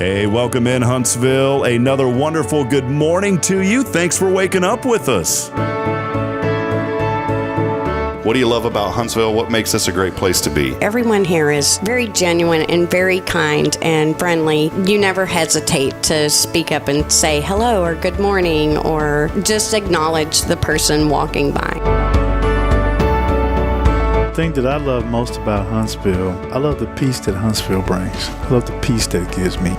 Hey, welcome in Huntsville. Another wonderful good morning to you. Thanks for waking up with us. What do you love about Huntsville? What makes this a great place to be? Everyone here is very genuine and very kind and friendly. You never hesitate to speak up and say hello or good morning or just acknowledge the person walking by. The thing that I love most about Huntsville, I love the peace that Huntsville brings. I love the peace that it gives me.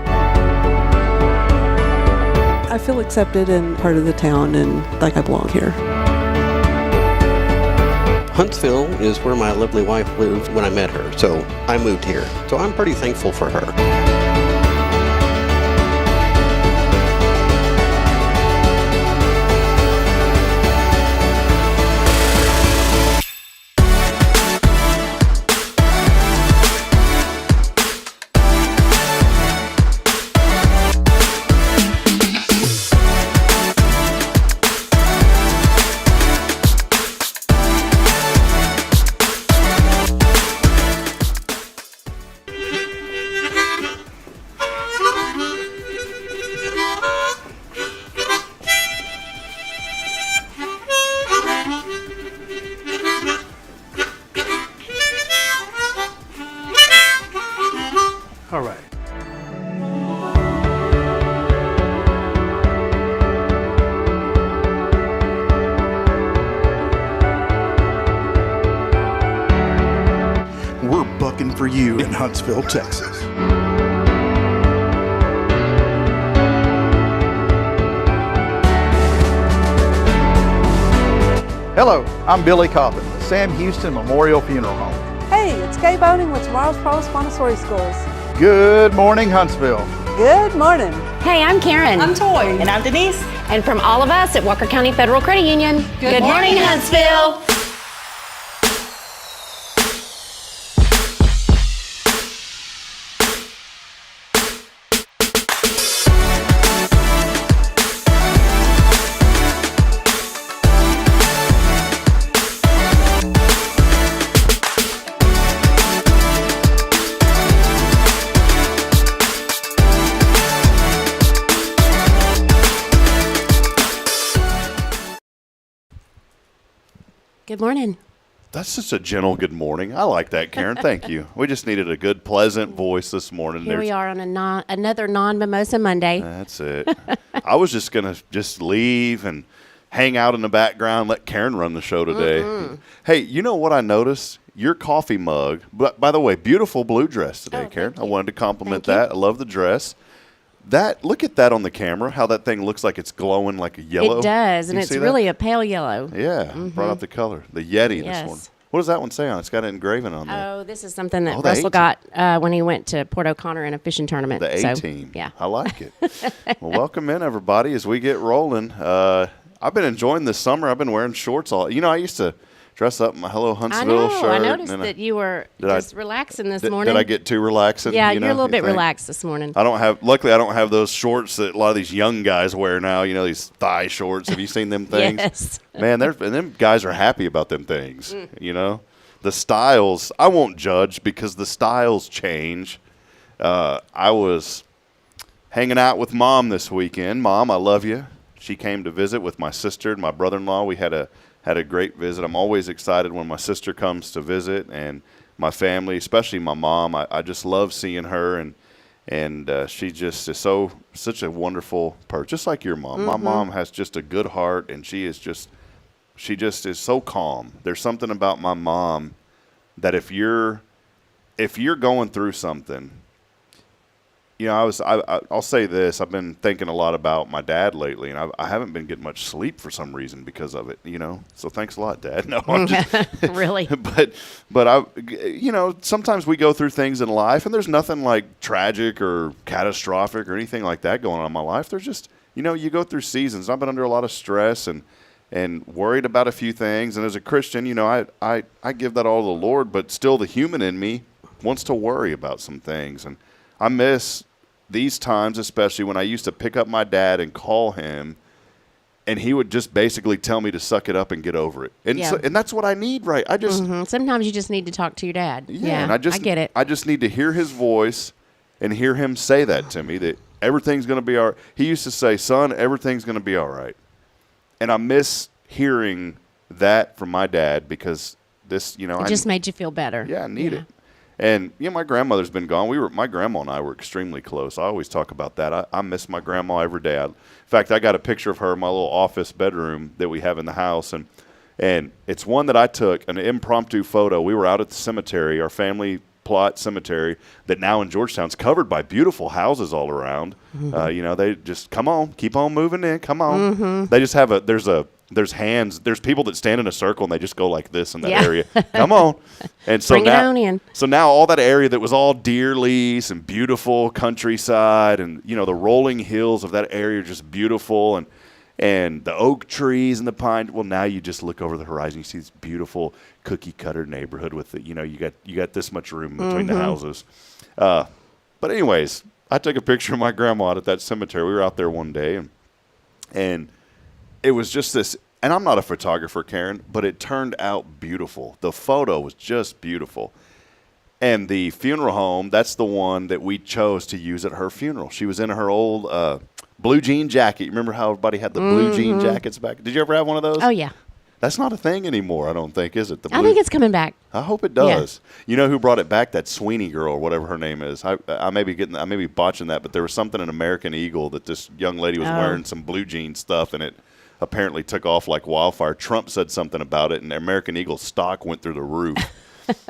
I feel accepted and part of the town and like I belong here. Huntsville is where my lovely wife lived when I met her, so I moved here. So I'm pretty thankful for her. All right. We're bucking for you in Huntsville, Texas. Hello, I'm Billy Coppin, Sam Houston Memorial Funeral Home. Hey, it's Kay Boning with Tomorrow's Promise Montessori Schools. Good morning, Huntsville. Good morning. Hey, I'm Karen. I'm Toy. And I'm Denise. And from all of us at Walker County Federal Credit Union, good morning, Huntsville. Good morning. That's just a gentle good morning. I like that, Karen. Thank you. We just needed a good, pleasant voice this morning. Here we are on another non-Mimosa Monday. That's it. I was just going to leave and hang out in the background, let Karen run the show today. Mm-hmm. Hey, you know what I noticed? Your coffee mug, by the way, beautiful blue dress today, Karen. I wanted to compliment that. I love the dress. Look at that on the camera, how that thing looks like it's glowing like a yellow. It does, and it's really a pale yellow. Yeah, brought out the color. The Yeti, this one. What does that one say on it? It's got an engraving on there. Oh, this is something that Russell got when he went to Port O'Connor in a fishing tournament. The A-team. Yeah. I like it. Well, welcome in, everybody, as we get rolling. I've been enjoying this summer. I've been wearing shorts all. You know, I used to dress up in my Hello Huntsville shirt. I noticed that you were just relaxing this morning. Did I get too relaxing? Yeah, you're a little bit relaxed this morning. Luckily, I don't have those shorts that a lot of these young guys wear now. You know, these thigh shorts. Have you seen them things? Yes. Man, them guys are happy about them things. You know, the styles. I won't judge because the styles change. I was hanging out with Mom this weekend. Mom, I love you. She came to visit with my sister and my brother-in-law. We had a great visit. I'm always excited when my sister comes to visit, and my family, especially my mom. I just love seeing her, and she just is such a wonderful person, just like your mom. Mm-hmm. My mom has just a good heart, and she just is so calm. There's something about my mom that if you're going through something, you know, I'll say this. I've been thinking a lot about my dad lately, and I haven't been getting much sleep for some reason because of it, you know. So thanks a lot, Dad. No, I'm just really. But you know, sometimes we go through things in life, and there's nothing like tragic or catastrophic or anything like that going on in my life. There's just, you know, you go through seasons. I've been under a lot of stress and worried about a few things. And as a Christian, you know, I give that all to the Lord, but still the human in me wants to worry about some things. And I miss these times, especially when I used to pick up my dad and call him, and he would just basically tell me to suck it up and get over it. And and that's what I need, right? Sometimes you just need to talk to your dad. Yeah, and I get it. I just need to hear his voice and hear him say that to me, that everything's going to be all right. He used to say, son, everything's going to be all right. And I miss hearing that from my dad because this, you know. It just made you feel better. Yeah, I need it. And, you know, my grandmother's been gone. My grandma and I were extremely close. I always talk about that. I miss my grandma every day. In fact, I got a picture of her in my little office bedroom that we have in the house. And it's one that I took, an impromptu photo. We were out at the cemetery, our family plot cemetery, that now in Georgetown's covered by beautiful houses all around. You know, they just, come on, keep on moving in, come on. They just have there's hands, there's people that stand in a circle and they just go like this in that area. Come on. And so Bring it on in. So now all that area that was all deer lease and beautiful countryside and, you know, the rolling hills of that area are just beautiful and the oak trees and the pine. Well, now you just look over the horizon, you see this beautiful cookie cutter neighborhood with the, you know, you got this much room between the houses. But anyways, I took a picture of my grandma out at that cemetery. We were out there one day and it was just this, and I'm not a photographer, Karen, but it turned out beautiful. The photo was just beautiful. And the funeral home, that's the one that we chose to use at her funeral. She was in her old blue jean jacket. You remember how everybody had the blue jean jackets back? Did you ever have one of those? Oh, yeah. That's not a thing anymore, I don't think, is it? I think it's coming back. I hope it does. Yeah. You know who brought it back? That Sweeney girl, or whatever her name is. I may be botching that, but there was something in American Eagle that this young lady was wearing some blue jean stuff, and it apparently took off like wildfire. Trump said something about it, and American Eagle stock went through the roof.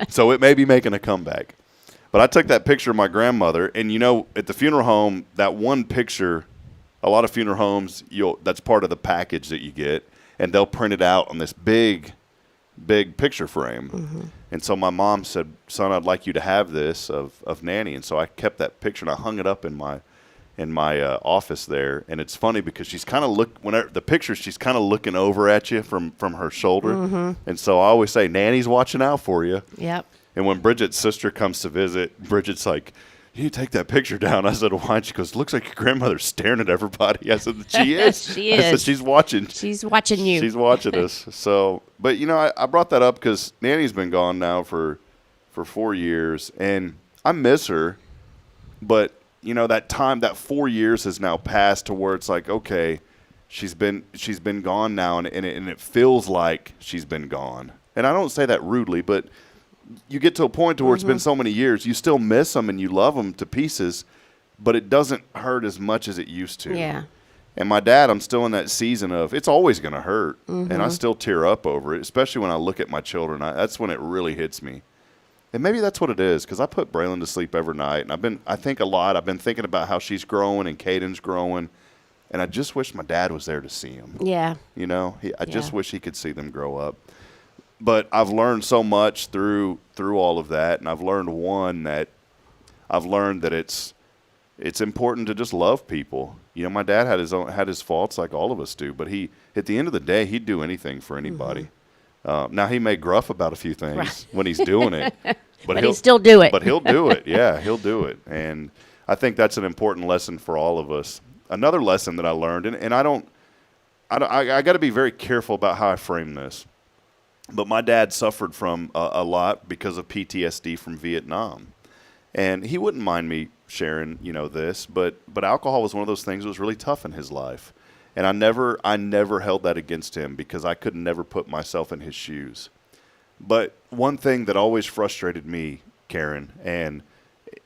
So it may be making a comeback. But I took that picture of my grandmother, and, you know, at the funeral home, that one picture, a lot of funeral homes, that's part of the package that you get, and they'll print it out on this big picture frame. And so my mom said, son, I'd like you to have this of Nanny. And so I kept that picture, and I hung it up in my office there. And it's funny because she's kind of she's kind of looking over at you from her shoulder. And so I always say, Nanny's watching out for you. Yep. And when Bridget's sister comes to visit, Bridget's like, you take that picture down. I said, why? She goes, looks like your grandmother's staring at everybody. I said, she is. She is. I said, she's watching. She's watching you. She's watching us. So, but, you know, I brought that up because Nanny's been gone now for 4 years, and I miss her. But, you know, that 4 years has now passed to where it's like, okay, she's been gone now, and it feels like she's been gone. And I don't say that rudely, but you get to a point to where it's been so many years, you still miss them and you love them to pieces, but it doesn't hurt as much as it used to. Yeah. And my dad, I'm still in that season of it's always going to hurt, and I still tear up over it, especially when I look at my children. That's when it really hits me. And maybe that's what it is, because I put Braylon to sleep every night, and I think a lot. I've been thinking about how she's growing and Caden's growing, and I just wish my dad was there to see him. Yeah. You know, I just wish he could see them grow up. But I've learned so much through all of that, and I've learned that it's important to just love people. You know, my dad had his faults like all of us do, but at the end of the day, he'd do anything for anybody. Now he may gruff about a few things when he's doing it, but he'll still do it. But he'll do it. Yeah, he'll do it, and I think that's an important lesson for all of us. Another lesson that I learned, and I got to be very careful about how I frame this. But my dad suffered from a lot because of PTSD from Vietnam. And he wouldn't mind me sharing, you know, this, but alcohol was one of those things that was really tough in his life. And I never held that against him because I could never put myself in his shoes. But one thing that always frustrated me, Karen, and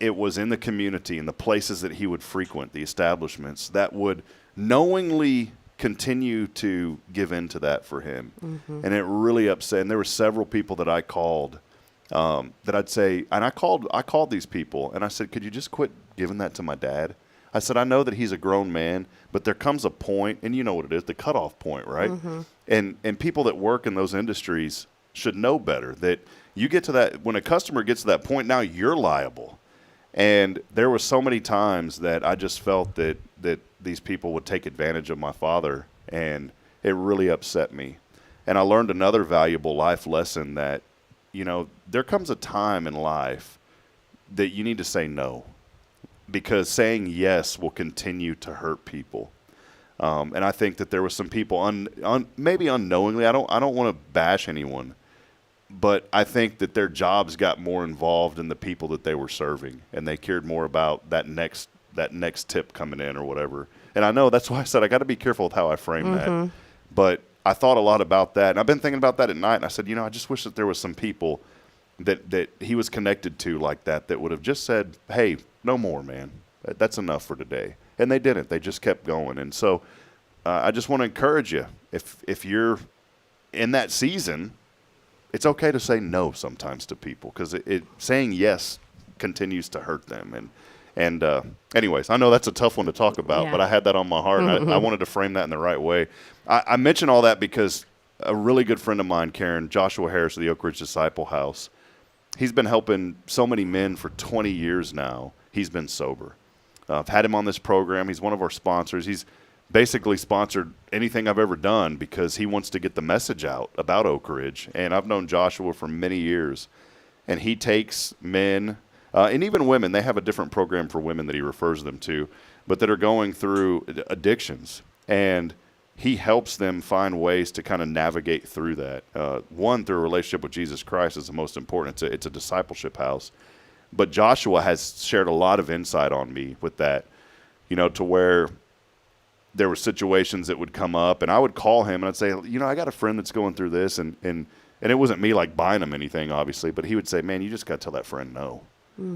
it was in the community and the places that he would frequent, the establishments, that would knowingly continue to give in to that for him. And it really upset. And there were several people that I called that I'd say, and I called these people and I said, could you just quit giving that to my dad? I said, I know that he's a grown man, but there comes a point, and you know what it is, the cutoff point, right? And people that work in those industries should know better, that you get to that, when a customer gets to that point, now you're liable. And there were so many times that I just felt that these people would take advantage of my father, and it really upset me. And I learned another valuable life lesson that, you know, there comes a time in life that you need to say no, because saying yes will continue to hurt people. And I think that there were some people, maybe unknowingly, I don't want to bash anyone, But I think that their jobs got more involved in the people that they were serving, and they cared more about that next tip coming in or whatever. And I know that's why I said I got to be careful with how I frame that. But I thought a lot about that, and I've been thinking about that at night. And I said, I just wish that there was some people that he was connected to like that would have just said, "Hey, no more, man. That's enough for today." And they didn't. They just kept going. And so I just want to encourage you, if you're in that season, it's okay to say no sometimes to people, because saying yes continues to hurt them. And anyways, I know that's a tough one to talk about, but I had that on my heart, and I wanted to frame that in the right way. I mention all that because a really good friend of mine, Karen, Joshua Harris of the Oak Ridge Disciple House, he's been helping so many men for 20 years now. He's been sober. I've had him on this program. He's one of our sponsors. He's basically sponsored anything I've ever done because he wants to get the message out about Oak Ridge. And I've known Joshua for many years, and he takes men and even women. They have a different program for women that he refers them to, but that are going through addictions. And he helps them find ways to kind of navigate through that. One, through a relationship with Jesus Christ is the most important. It's a discipleship house. But Joshua has shared a lot of insight on me with that, to where there were situations that would come up, and I would call him, and I'd say, I got a friend that's going through this, and it wasn't me like buying him anything, obviously, but he would say, man, you just got to tell that friend no.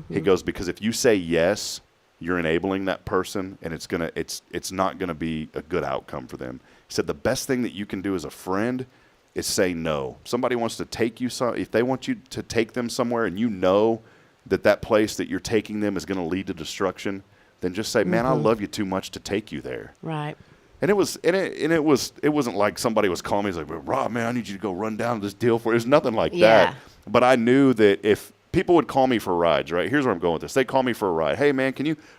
He goes, because if you say yes, you're enabling that person, and it's not gonna be a good outcome for them. He said the best thing that you can do as a friend is say no. Somebody wants to take you if they want you to take them somewhere, and that place that you're taking them is going to lead to destruction, then just say, man, I love you too much to take you there. Right. And it wasn't like somebody was calling me. He's like, Rob, man, I need you to go run down this deal for it. It was nothing like that. But I knew that if people would call me for rides, right? Here's where I'm going with this. They call me for a ride. Hey, man,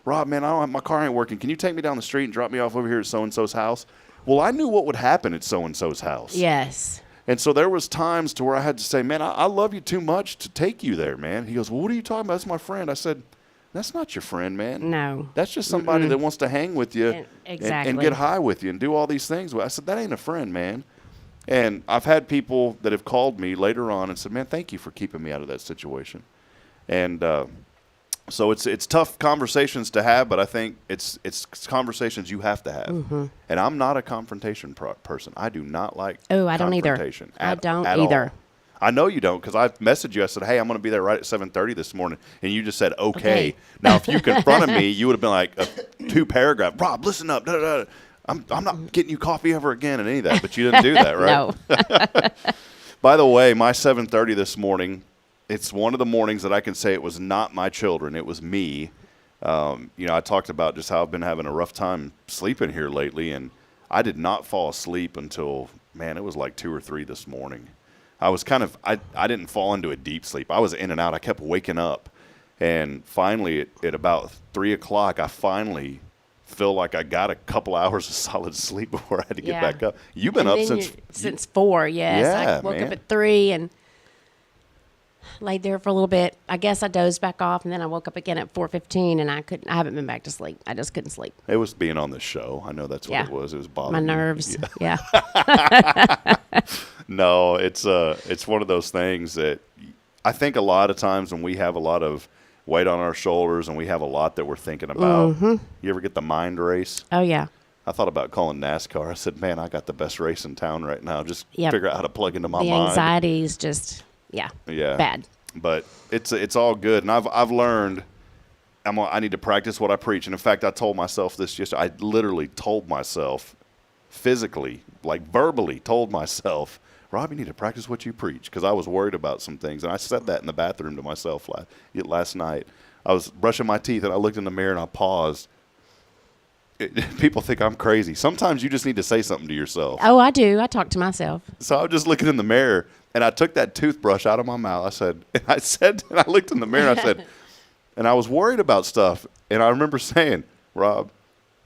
Rob, man, my car ain't working. Can you take me down the street and drop me off over here at so-and-so's house? Well, I knew what would happen at so-and-so's house. Yes. And so there was times to where I had to say, man, I love you too much to take you there, man. He goes, well, what are you talking about? That's my friend. I said, that's not your friend, man. No. That's just somebody that wants to hang with you and get high with you and do all these things. I said, that ain't a friend, man. And I've had people that have called me later on and said, man, thank you for keeping me out of that situation. And so it's tough conversations to have, but I think it's conversations you have to have. And I'm not a confrontation person. I do not like I don't either. I don't either. All. I know you don't, because I messaged you. I said, hey, I'm going to be there right at 7:30 this morning. And you just said, okay. Now, if you confronted me, you would have been like a 2-paragraph. Rob, listen up. Da, da, da. I'm not getting you coffee ever again and any of that. But you didn't do that, right? No. By the way, my 7:30 this morning, it's one of the mornings that I can say it was not my children. It was me. I talked about just how I've been having a rough time sleeping here lately, and I did not fall asleep until, man, it was like 2 or 3 this morning. I was I didn't fall into a deep sleep. I was in and out. I kept waking up. And finally, at about 3 o'clock, I finally feel like I got a couple hours of solid sleep before I had to get back up. You've been up since 4, yes. Yeah, I woke up at 3 and laid there for a little bit. I guess I dozed back off, and then I woke up again at 4:15, and I haven't been back to sleep. I just couldn't sleep. It was being on the show. I know that's what it was. It was bothering my nerves. Yeah. No, it's one of those things that I think a lot of times when we have a lot of weight on our shoulders and we have a lot that we're thinking about, you ever get the mind race? Oh, yeah. I thought about calling NASCAR. I said, man, I got the best race in town right now. Just figure out how to plug into my mind. The anxiety is just, bad. But it's all good. And I've learned I need to practice what I preach. And, in fact, I told myself this yesterday. I literally told myself physically, like verbally told myself, Rob, you need to practice what you preach, because I was worried about some things. And I said that in the bathroom to myself last night. I was brushing my teeth, and I looked in the mirror, and I paused. People think I'm crazy. Sometimes you just need to say something to yourself. Oh, I do. I talk to myself. So I was just looking in the mirror, and I took that toothbrush out of my mouth. And I looked in the mirror, and I said, and I was worried about stuff. And I remember saying, Rob,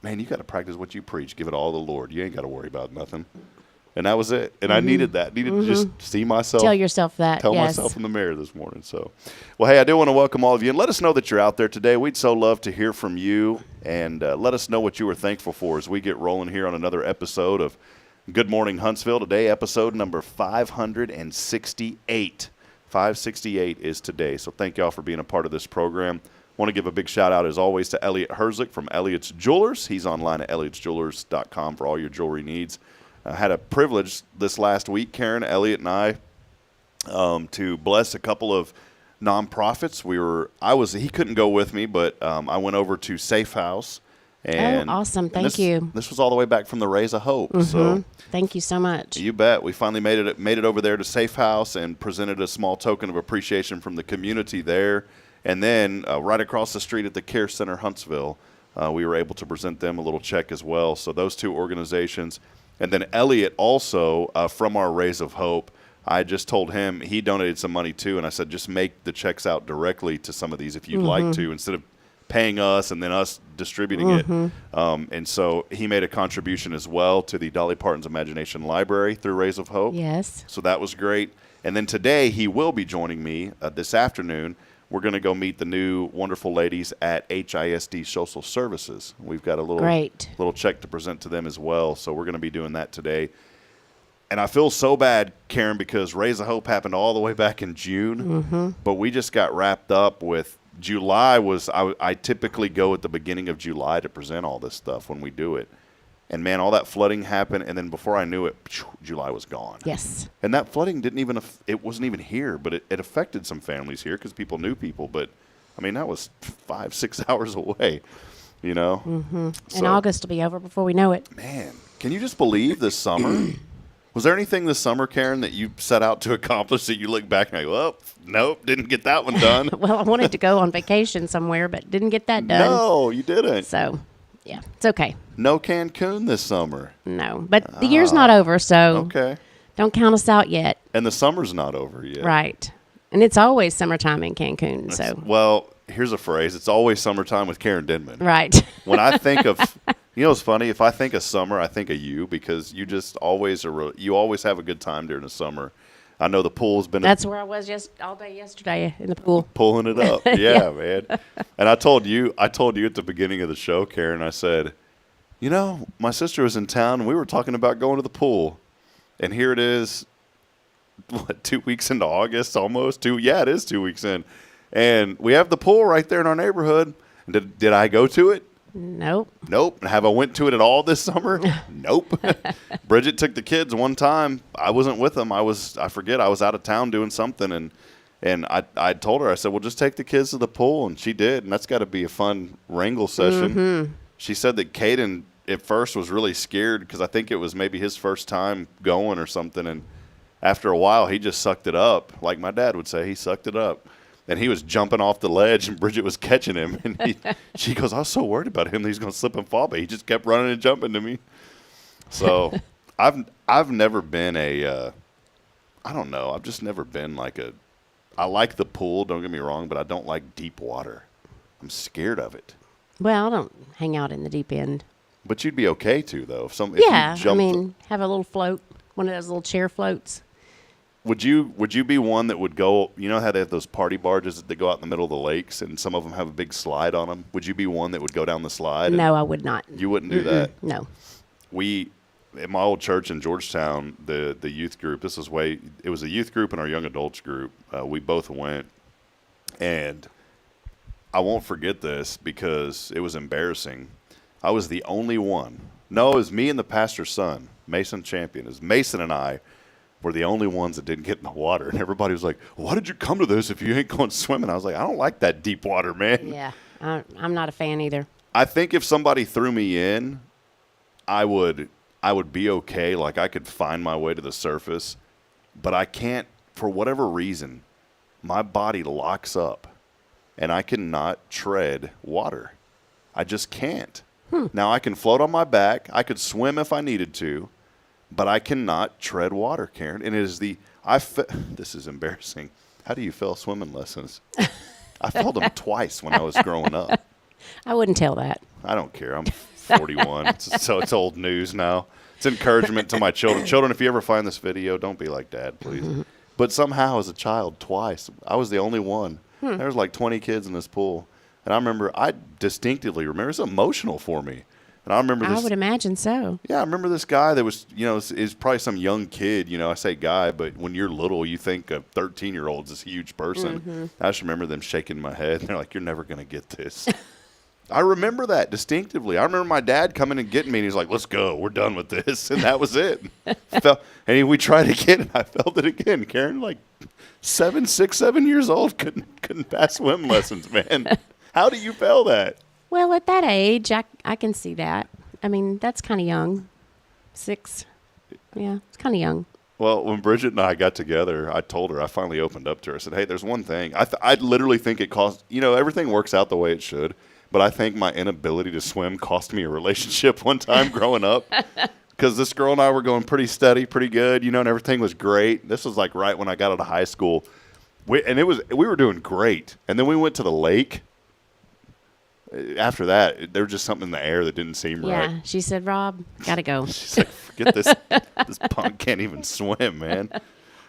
man, you got to practice what you preach. Give it all to the Lord. You ain't got to worry about nothing. And that was it. And I needed that. Needed to just see myself. Tell yourself that. Tell myself in the mirror this morning. So, well, hey, I do want to welcome all of you. And let us know that you're out there today. We'd so love to hear from you. And let us know what you were thankful for as we get rolling here on another episode of Good Morning Huntsville. Today, episode number 568. 568 is today. So thank y'all for being a part of this program. Want to give a big shout out, as always, to Elliot Herzlich from Elliot's Jewelers. He's online at elliotsjewelers.com for all your jewelry needs. I had a privilege this last week, Karen, Elliot, and I, to bless a couple of nonprofits. He couldn't go with me, but I went over to Safe House. And, awesome. Thank you. This was all the way back from the Raise of Hope. Mm-hmm. So thank you so much. You bet. We finally made it over there to Safe House and presented a small token of appreciation from the community there. And then right across the street at the Care Center Huntsville, we were able to present them a little check as well. So those two organizations. And then Elliot also, from our Raise of Hope, I just told him he donated some money too. And I said, just make the checks out directly to some of these if you'd like to, instead of paying us and then us distributing it. And so he made a contribution as well to the Dolly Parton's Imagination Library through Rays of Hope. Yes. So that was great. And then today he will be joining me this afternoon. We're going to go meet the new wonderful ladies at HISD Social Services. We've got a little check to present to them as well. So we're going to be doing that today. And I feel so bad, Karen, because Raise of Hope happened all the way back in June. But we just got wrapped up with July. I typically go at the beginning of July to present all this stuff when we do it. And, man, all that flooding happened, and then before I knew it, July was gone. Yes. And that flooding it wasn't even here, but it affected some families here because people knew people. But, I mean, that was 5-6 hours away, you know. So, and August will be over before we know it. Man, can you just believe this summer? Was there anything this summer, Karen, that you set out to accomplish that you look back and go, well, nope, didn't get that one done? Well, I wanted to go on vacation somewhere, but didn't get that done. No, you didn't. So, yeah, it's okay. No Cancun this summer. No, but the year's not over, so don't count us out yet. And the summer's not over yet. Right. And it's always summertime in Cancun. So well, here's a phrase. It's always summertime with Karen Denman. Right. When I think of, you know what's funny? If I think of summer, I think of you because you just always you always have a good time during the summer. I know the pool's been. That's where I was all day yesterday in the pool. Pulling it up. Yeah, man. And I told you at the beginning of the show, Karen, I said, you know, my sister was in town and we were talking about going to the pool. And here it is, 2 weeks into August almost? Yeah, it is 2 weeks in. And we have the pool right there in our neighborhood. Did I go to it? Nope. Have I went to it at all this summer? Nope. Bridget took the kids one time. I wasn't with them. I forget. I was out of town doing something, and I told her, I said, well, just take the kids to the pool, and she did, and that's got to be a fun wrangle session. She said that Caden at first was really scared because I think it was maybe his first time going or something, and after a while he just sucked it up. Like my dad would say, he sucked it up. And he was jumping off the ledge, and Bridget was catching him. And she goes, I was so worried about him that he's going to slip and fall, but he just kept running and jumping to me. So I've never been I don't know. I've just never been I like the pool, don't get me wrong, but I don't like deep water. I'm scared of it. Well, I don't hang out in the deep end. But you'd be okay to, though. If Have a little float, one of those little chair floats. Would you be one that would go, you know how they have those party barges that go out in the middle of the lakes and some of them have a big slide on them? Would you be one that would go down the slide? No, I would not. You wouldn't do that? No. At my old church in Georgetown, the youth group, it was a youth group and our young adults group. We both went. And I won't forget this because it was embarrassing. I was the only one. No, it was me and the pastor's son, Mason Champion. It was Mason and I. Were the only ones that didn't get in the water. And everybody was like, why did you come to this if you ain't going swimming? I was like, I don't like that deep water, man. Yeah, I'm not a fan either. I think if somebody threw me in, I would be okay. Like I could find my way to the surface. But I can't, for whatever reason, my body locks up. And I cannot tread water. I just can't. Now I can float on my back. I could swim if I needed to. But I cannot tread water, Karen. And it is this is embarrassing. How do you fail swimming lessons? I failed them twice when I was growing up. I wouldn't tell that. I don't care. I'm 41, so it's old news now. It's encouragement to my children. Children, if you ever find this video, don't be like Dad, please. But somehow as a child, twice, I was the only one. There was like 20 kids in this pool. And I distinctively remember, it's emotional for me. And I remember this. I would imagine so. Yeah, I remember this guy that was, is probably some young kid. I say guy, but when you're little, you think a 13-year-old's this huge person. Mm-hmm. I just remember them shaking my head, and they're like, "You're never going to get this." I remember that distinctively. I remember my dad coming and getting me, and he's like, "Let's go. We're done with this." And that was it. And we tried again, and I felt it again. Karen, like 6, 7 years old, couldn't pass swim lessons, man. How do you fail that? Well, at that age, I can see that. I mean, that's kind of young. 6. Yeah, it's kind of young. Well, when Bridget and I got together, I told her, I finally opened up to her. I said, "Hey, there's one thing. I literally think it cost, everything works out the way it should. But I think my inability to swim cost me a relationship one time growing up. Because this girl and I were going pretty steady, pretty good, and everything was great. This was like right when I got out of high school. We were doing great. And then we went to the lake. After that, there was just something in the air that didn't seem right. Yeah, she said, "Rob, gotta go." She's like, "Forget this. This punk can't even swim, man."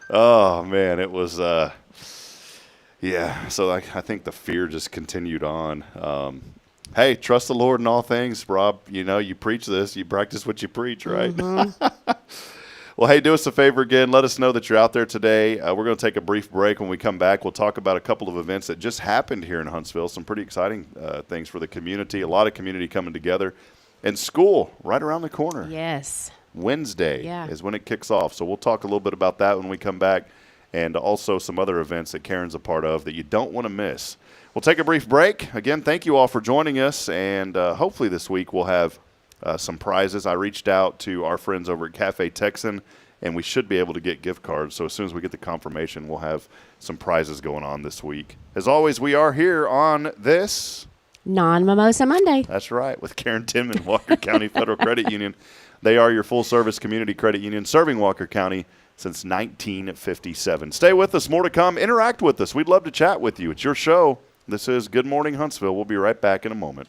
Oh, man, it was, yeah. So I think the fear just continued on. Hey, trust the Lord in all things, Rob. You preach this. You practice what you preach, right? Mm-hmm. Well, hey, do us a favor again. Let us know that you're out there today. We're going to take a brief break. When we come back, we'll talk about a couple of events that just happened here in Huntsville, some pretty exciting things for the community, a lot of community coming together, and school right around the corner. Yes. Wednesday is when it kicks off. So we'll talk a little bit about that when we come back, and also some other events that Karen's a part of that you don't want to miss. We'll take a brief break. Again, thank you all for joining us, and hopefully this week we'll have some prizes. I reached out to our friends over at Cafe Texan, and we should be able to get gift cards. So as soon as we get the confirmation, we'll have some prizes going on this week. As always, we are here on this Non-Mimosa Monday. That's right, with Karen Timmon, Walker County Federal Credit Union. They are your full-service community credit union serving Walker County since 1957. Stay with us. More to come. Interact with us. We'd love to chat with you. It's your show. This is Good Morning Huntsville. We'll be right back in a moment.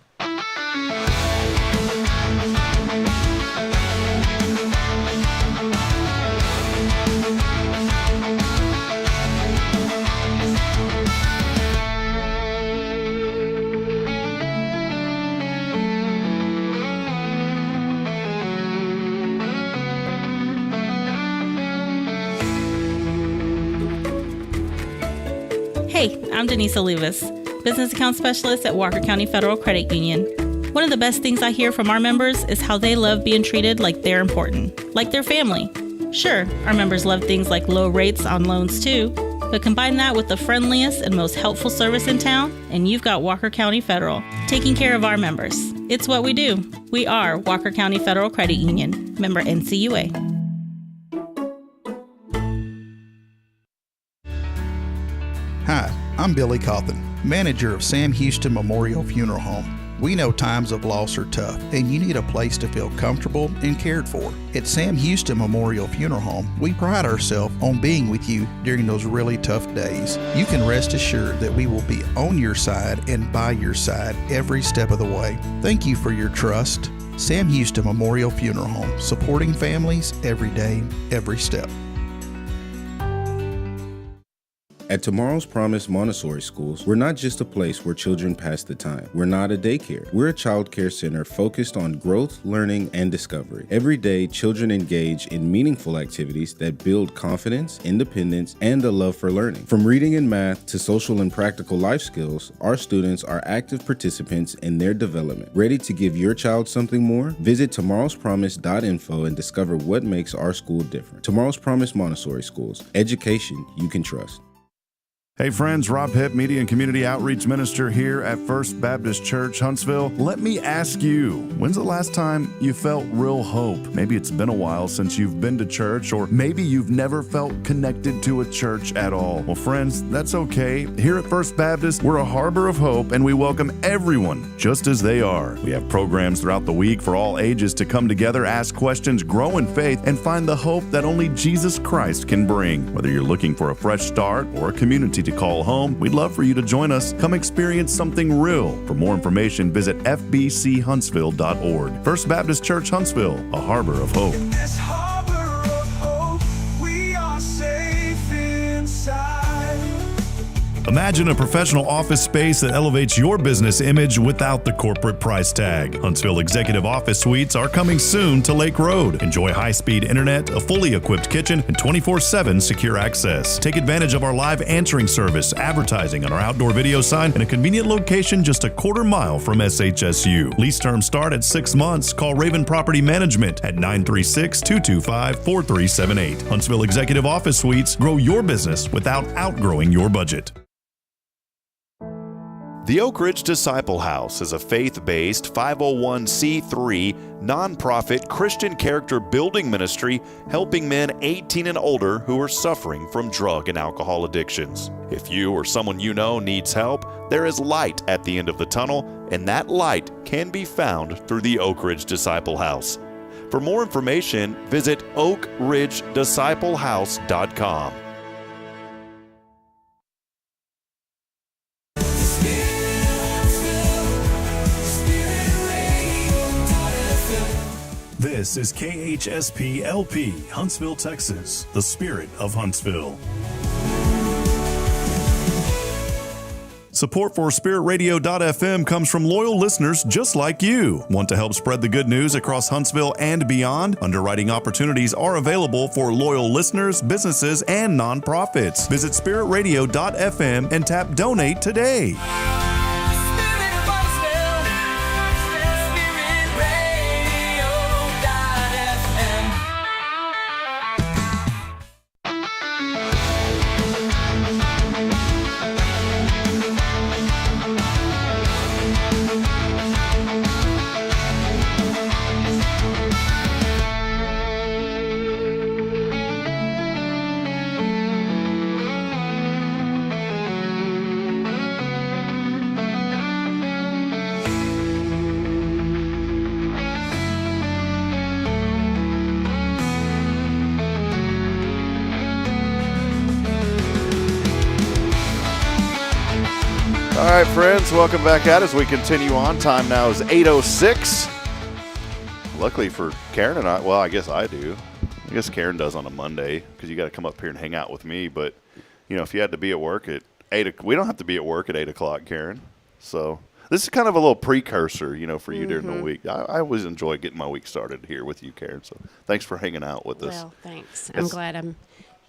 Hey, I'm Denise Olivas, Business Account Specialist at Walker County Federal Credit Union. One of the best things I hear from our members is how they love being treated like they're important, like their family. Sure, our members love things like low rates on loans too, but combine that with the friendliest and most helpful service in town, and you've got Walker County Federal, taking care of our members. It's what we do. We are Walker County Federal Credit Union, member NCUA. Hi, I'm Billy Cawthon, manager of Sam Houston Memorial Funeral Home. We know times of loss are tough, and you need a place to feel comfortable and cared for. At Sam Houston Memorial Funeral Home, we pride ourselves on being with you during those really tough days. You can rest assured that we will be on your side and by your side every step of the way. Thank you for your trust. Sam Houston Memorial Funeral Home, supporting families every day, every step. At Tomorrow's Promise Montessori Schools, we're not just a place where children pass the time. We're not a daycare. We're a child care center focused on growth, learning, and discovery. Every day, children engage in meaningful activities that build confidence, independence, and a love for learning. From reading and math to social and practical life skills, our students are active participants in their development. Ready to give your child something more? Visit tomorrowspromise.info and discover what makes our school different. Tomorrow's Promise Montessori Schools. Education you can trust. Hey friends, Rob Hipp, Media and Community Outreach Minister here at First Baptist Church, Huntsville. Let me ask you, when's the last time you felt real hope? Maybe it's been a while since you've been to church, or maybe you've never felt connected to a church at all. Well, friends, that's okay. Here at First Baptist, we're a harbor of hope, and we welcome everyone just as they are. We have programs throughout the week for all ages to come together, ask questions, grow in faith, and find the hope that only Jesus Christ can bring. Whether you're looking for a fresh start or a community to call home, we'd love for you to join us. Come experience something real. For more information, visit fbchuntsville.org. First Baptist Church, Huntsville, a harbor of hope. In this harbor of hope, we are safe inside. Imagine a professional office space that elevates your business image without the corporate price tag. Huntsville Executive Office Suites are coming soon to Lake Road. Enjoy high-speed internet, a fully equipped kitchen, and 24/7 secure access. Take advantage of our live answering service, advertising on our outdoor video sign, and a convenient location just a quarter mile from SHSU. Lease terms start at 6 months. Call Raven Property Management at 936-225-4378. Huntsville Executive Office Suites. Grow your business without outgrowing your budget. The Oak Ridge Disciple House is a faith-based 501c3 nonprofit Christian character building ministry helping men 18 and older who are suffering from drug and alcohol addictions. If you or someone you know needs help, there is light at the end of the tunnel, and that light can be found through the Oak Ridge Disciple House. For more information, visit oakridgedisciplehouse.com. This is KHSP LP, Huntsville, Texas, the spirit of Huntsville. Support for SpiritRadio.fm comes from loyal listeners just like you. Want to help spread the good news across Huntsville and beyond? Underwriting opportunities are available for loyal listeners, businesses, and nonprofits. Visit SpiritRadio.fm and tap Donate today. All right, friends, welcome back out as we continue on. Time now is 8:06. Luckily for Karen and I, well, I guess I do. I guess Karen does on a Monday because you got to come up here and hang out with me. But, you know, if you had to be at work at 8, we don't have to be at work at 8 o'clock, Karen. So this is kind of a little precursor, you know, for you during the week. I always enjoy getting my week started here with you, Karen. So thanks for hanging out with us. Well, thanks. I'm glad I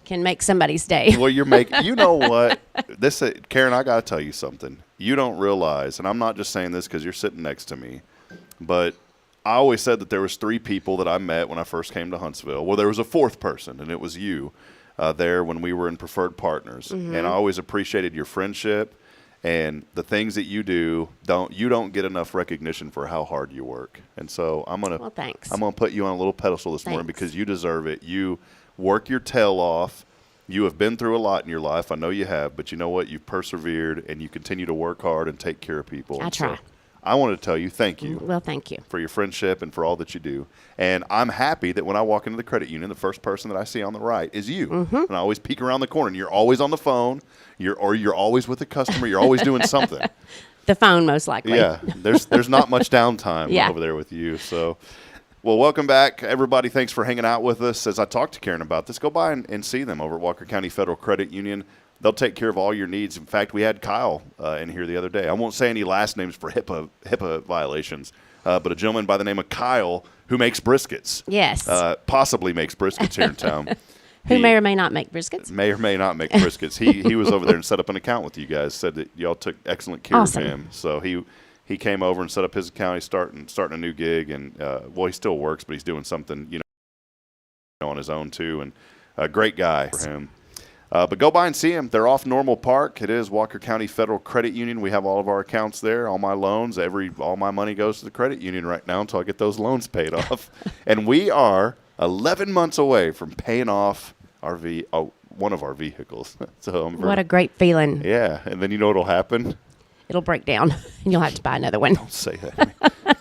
can make somebody's day. Well, you know what? Karen, I got to tell you something. You don't realize, and I'm not just saying this because you're sitting next to me, but I always said that there was 3 people that I met when I first came to Huntsville. Well, there was a 4th person, and it was you there when we were in Preferred Partners. Mm-hmm. And I always appreciated your friendship and the things that you do. You don't get enough recognition for how hard you work. And so I'm gonna put you on a little pedestal this morning because you deserve it. You work your tail off. You have been through a lot in your life. I know you have, but you know what? You've persevered, and you continue to work hard and take care of people. I try. So I want to tell you thank you. Well, thank you. For your friendship and for all that you do. And I'm happy that when I walk into the credit union, the first person that I see on the right is you. Mm-hmm. And I always peek around the corner, and you're always on the phone. You're always with the customer. You're always doing something. The phone, most likely. Yeah. There's not much downtime over there with you. So. Well, welcome back, everybody. Thanks for hanging out with us. As I talked to Karen about this, go by and see them over at Walker County Federal Credit Union. They'll take care of all your needs. In fact, we had Kyle in here the other day. I won't say any last names for HIPAA violations, but a gentleman by the name of Kyle who makes briskets. Yes. Possibly makes briskets here in town. Who may or may not make briskets. May or may not make briskets. He was over there and set up an account with you guys, said that y'all took excellent care of him. So he came over and set up his account. He's starting a new gig, and he still works, but he's doing something on his own too. And a great guy for him. But go by and see him. They're off Normal Park. It is Walker County Federal Credit Union. We have all of our accounts there. All my loans, all my money goes to the credit union right now until I get those loans paid off. And we are 11 months away from paying off one of our vehicles. So what a great feeling. Yeah, and then you know what'll happen? It'll break down, and you'll have to buy another one. Don't say that.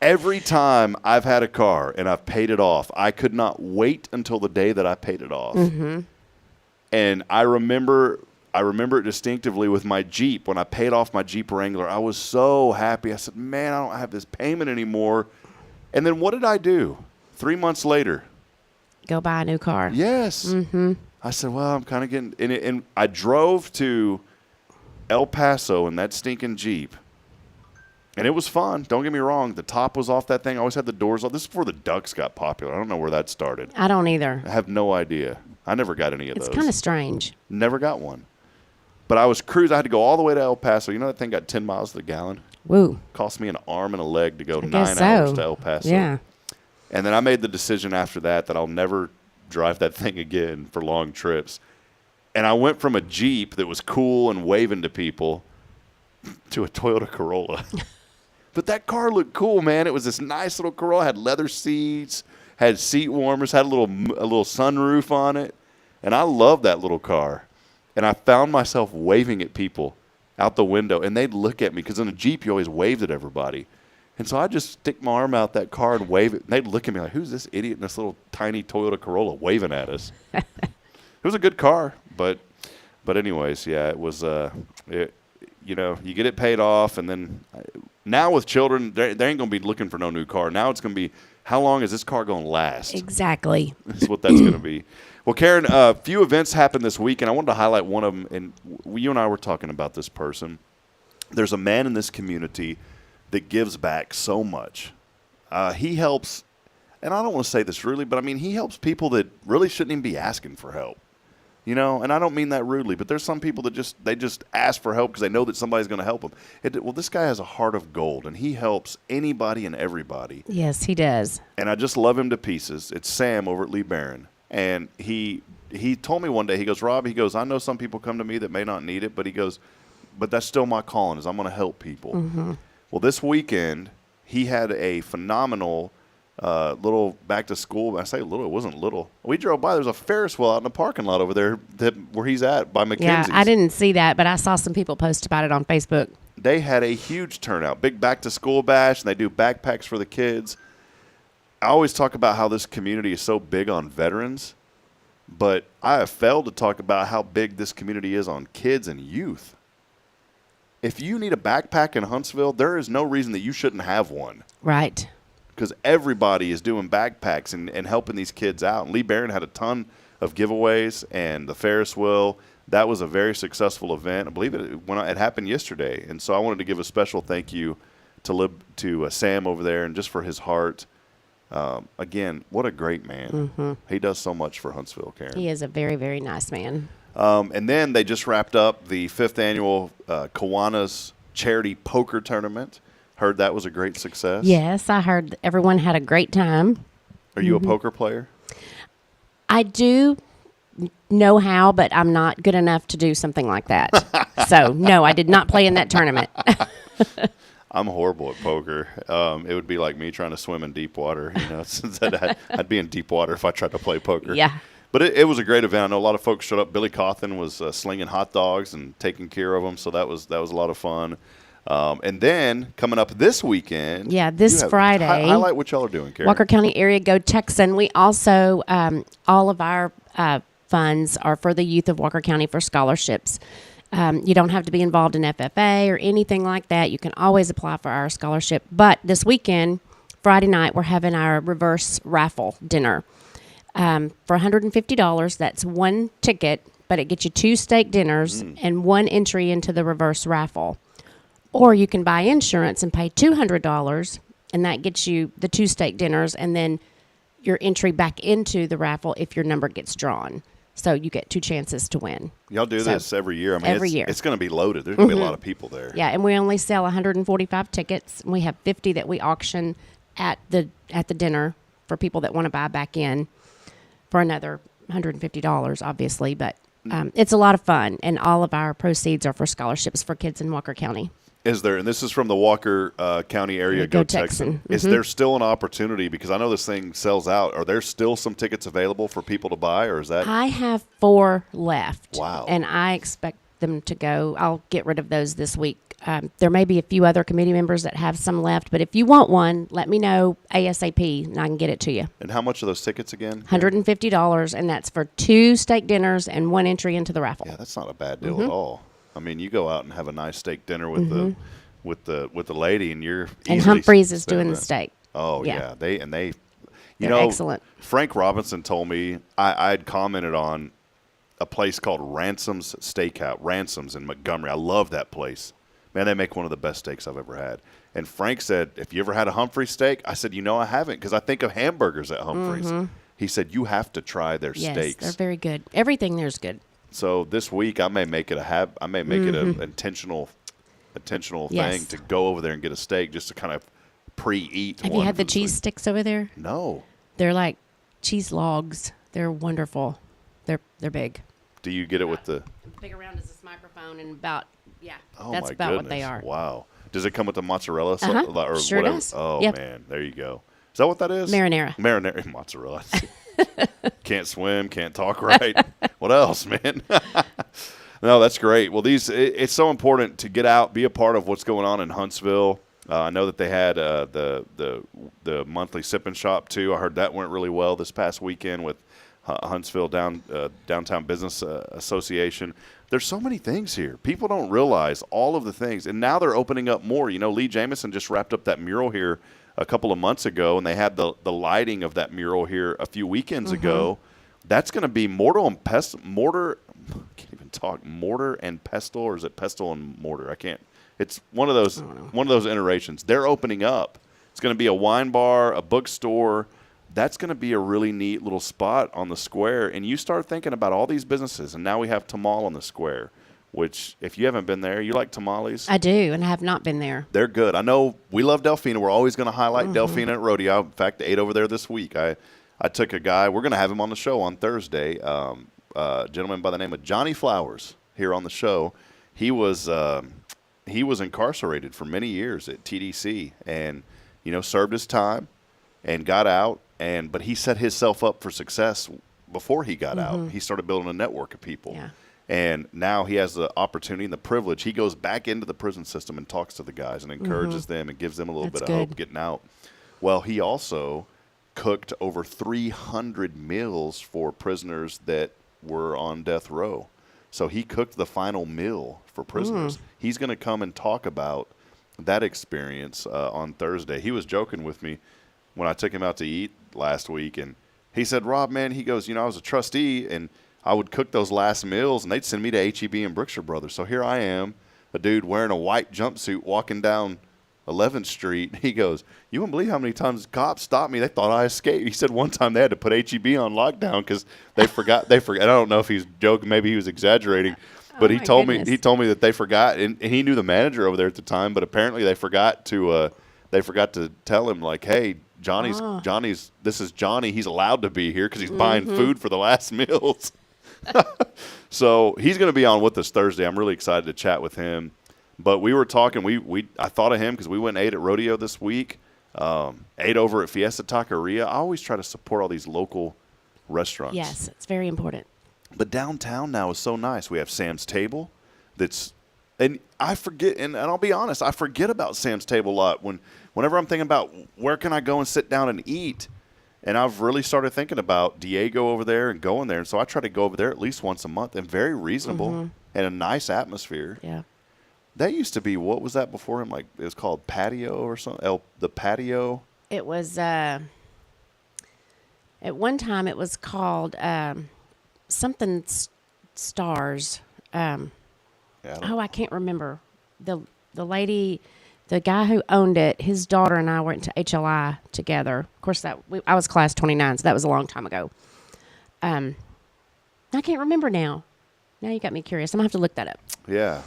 Every time I've had a car and I've paid it off, I could not wait until the day that I paid it off. Mm-hmm. And I remember it distinctively with my Jeep. When I paid off my Jeep Wrangler, I was so happy. I said, man, I don't have this payment anymore. And then what did I do? 3 months later. Go buy a new car. Yes. Mm-hmm. I said, well, I'm kind of getting – and I drove to El Paso in that stinking Jeep. And it was fun. Don't get me wrong. The top was off that thing. I always had the doors off. This is before the Ducks got popular. I don't know where that started. I don't either. I have no idea. I never got any of those. It's kind of strange. Never got one. But I was cruising. I had to go all the way to El Paso. You know that thing got 10 miles to the gallon? Woo. Cost me an arm and a leg to go 9 guess hours so. to El Paso. Yeah. And then I made the decision after that I'll never drive that thing again for long trips. And I went from a Jeep that was cool and waving to people to a Toyota Corolla. But that car looked cool, man. It was this nice little Corolla. Had leather seats, had seat warmers, had a little sunroof on it. And I loved that little car. And I found myself waving at people out the window. And they'd look at me because in a Jeep you always waved at everybody. And so I'd just stick my arm out that car and wave it. And they'd look at me like, who's this idiot in this little tiny Toyota Corolla waving at us? It was a good car. But anyways, yeah, it was, you know, you get it paid off. And then now with children, they ain't going to be looking for no new car. Now it's going to be, how long is this car going to last? Exactly. That's what that's going to be. Well, Karen, a few events happened this week, and I wanted to highlight one of them. And you and I were talking about this person. There's a man in this community that gives back so much. He helps, and I don't want to say this rudely, but I mean he helps people that really shouldn't even be asking for help. You know, and I don't mean that rudely, but there's some people that just ask for help because they know that somebody's going to help them. Well, this guy has a heart of gold, and he helps anybody and everybody. Yes, he does. And I just love him to pieces. It's Sam over at Lee Barron. And he told me one day, he goes, Rob, he goes, I know some people come to me that may not need it, but he goes, but that's still my calling, is I'm going to help people. Mm-hmm. Well, this weekend, he had a phenomenal little back to school. I say little, it wasn't little. We drove by. There's a Ferris wheel out in the parking lot over there where he's at by McKenzie's. Yeah, I didn't see that, but I saw some people post about it on Facebook. They had a huge turnout, big back to school bash, and they do backpacks for the kids. I always talk about how this community is so big on veterans, but I have failed to talk about how big this community is on kids and youth. If you need a backpack in Huntsville, there is no reason that you shouldn't have one. Right. Because everybody is doing backpacks and helping these kids out. And Lee Barron had a ton of giveaways, and the Ferris wheel, that was a very successful event. I believe it happened yesterday. And so I wanted to give a special thank you to Sam over there, and just for his heart. Again, what a great man. Mm-hmm. He does so much for Huntsville, Karen. He is a very, very nice man. And then they just wrapped up the 5th annual Kiwanis Charity Poker Tournament. Heard that was a great success. Yes, I heard everyone had a great time. Are you a poker player? I do know how, but I'm not good enough to do something like that. So, no, I did not play in that tournament. I'm horrible at poker. It would be like me trying to swim in deep water. You know, since I'd be in deep water if I tried to play poker. Yeah. But it was a great event. I know a lot of folks showed up. Billy Cawthon was slinging hot dogs and taking care of them, so that was a lot of fun. And then coming up this weekend. Yeah, this Friday. Highlight what y'all are doing, Karen. Walker County Area Go Texan. We also, all of our funds are for the youth of Walker County for scholarships. You don't have to be involved in FFA or anything like that. You can always apply for our scholarship. But this weekend, Friday night, we're having our reverse raffle dinner. For $150, that's one ticket, but it gets you 2 steak dinners and 1 entry into the reverse raffle. Or you can buy insurance and pay $200, and that gets you the 2 steak dinners and then your entry back into the raffle if your number gets drawn. So you get 2 chances to win. Y'all do this every year. I mean, every year. It's going to be loaded. There's going to be a lot of people there. Yeah, and we only sell 145 tickets. We have 50 that we auction at the dinner for people that want to buy back in for another $150, obviously. But it's a lot of fun, and all of our proceeds are for scholarships for kids in Walker County. Is there, and this is from the Walker County Area Go Texan. Mm-hmm. Is there still an opportunity, because I know this thing sells out, are there still some tickets available for people to buy, or is that? I have 4 left. Wow. And I expect them to go. I'll get rid of those this week. There may be a few other committee members that have some left, but if you want one, let me know ASAP, and I can get it to you. And how much are those tickets again? $150, and that's for 2 steak dinners and 1 entry into the raffle. Yeah, that's not a bad deal at all. I mean, you go out and have a nice steak dinner with the lady, and you're and Humphreys is doing the steak. Oh yeah, they They're excellent. Frank Robinson told me I'd commented on a place called Ransom's Steakhouse. Ransom's in Montgomery. I love that place. Man, they make one of the best steaks I've ever had. And Frank said, "If you ever had a Humphrey's steak?" I said, "I haven't, because I think of hamburgers at Humphrey's." He said, "You have to try their steaks. They're very good. Everything there's good." So this week I may make it an intentional thing to go over there and get a steak just to kind of pre-eat. Have you had the cheese sticks over there? No. They're like cheese logs. They're wonderful. They're big. Do you get it with the big around as this microphone and about Oh, that's my about goodness. what they are. Wow. Does it come with the mozzarella or sure whatever? does. Oh Yep. man, there you go. Is that what that is? Marinara mozzarella. Can't swim, can't talk right. What else, man? No, that's great. Well, it's so important to get out, be a part of what's going on in Huntsville. I know that they had the monthly sip and shop too. I heard that went really well this past weekend with Huntsville Downtown Business Association. There's so many things here. People don't realize all of the things, and now they're opening up more. Lee Jamison just wrapped up that mural here a couple of months ago, and they had the lighting of that mural here a few weekends ago. That's going to be mortar and pestle, or is it pestle and mortar? I can't. It's one of those iterations. They're opening up. It's going to be a wine bar, a bookstore. That's going to be a really neat little spot on the square. And you start thinking about all these businesses, and now we have Tamal on the square, which if you haven't been there, you like tamales? I do, and I have not been there. They're good. I know we love Delphina. We're always going to highlight Delphina at Rodeo. In fact, I ate over there this week. I took a guy. We're going to have him on the show on Thursday, a gentleman by the name of Johnny Flowers here on the show. He was incarcerated for many years at TDC and, served his time and got out. But he set himself up for success before he got out. He started building a network of people. Yeah. And now he has the opportunity and the privilege. He goes back into the prison system and talks to the guys and encourages them and gives them a little bit of hope getting out. Well, he also cooked over 300 meals for prisoners that were on death row. So he cooked the final meal for prisoners. He's going to come and talk about that experience on Thursday. He was joking with me when I took him out to eat last week, and he said, "Rob, man," he goes, I was a trustee, and I would cook those last meals, and they'd send me to H-E-B and Brookshire Brothers. So here I am, a dude wearing a white jumpsuit walking down 11th Street. He goes, "You wouldn't believe how many times cops stopped me. They thought I escaped." He said one time they had to put H-E-B on lockdown because they forgot. I don't know if he's joking. Maybe he was exaggerating. But he told me that they forgot, and he knew the manager over there at the time. But apparently they forgot to tell him, like, "Hey, Johnny's. This is Johnny. He's allowed to be here because he's buying food for the last meals." So he's going to be on with us Thursday. I'm really excited to chat with him. But we were talking. I thought of him because we went and ate at Rodeo this week. Ate over at Fiesta Taqueria. I always try to support all these local restaurants. Yes, it's very important. But downtown now is so nice. We have Sam's Table. And I forget, and I'll be honest, I forget about Sam's Table a lot. Whenever I'm thinking about where can I go and sit down and eat, and I've really started thinking about Diego over there and going there. And so I try to go over there at least once a month, and very reasonable and a nice atmosphere. Yeah. That used to be, what was that before him? Like, it was called Patio or something? The Patio? It was, at one time it was called something Stars. I can't remember. The lady, the guy who owned it, his daughter and I went to HLI together. Of course, I was class 29, so that was a long time ago. I can't remember now. Now you got me curious. I'm going to have to look that up. Yeah.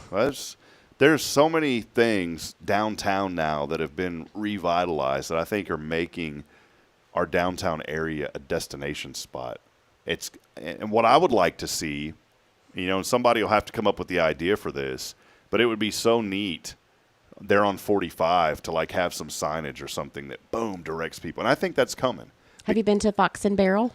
There's so many things downtown now that have been revitalized that I think are making our downtown area a destination spot. And what I would like to see, and somebody will have to come up with the idea for this, but it would be so neat there on 45 to like have some signage or something that boom directs people. And I think that's coming. Have you been to Fox and Barrel?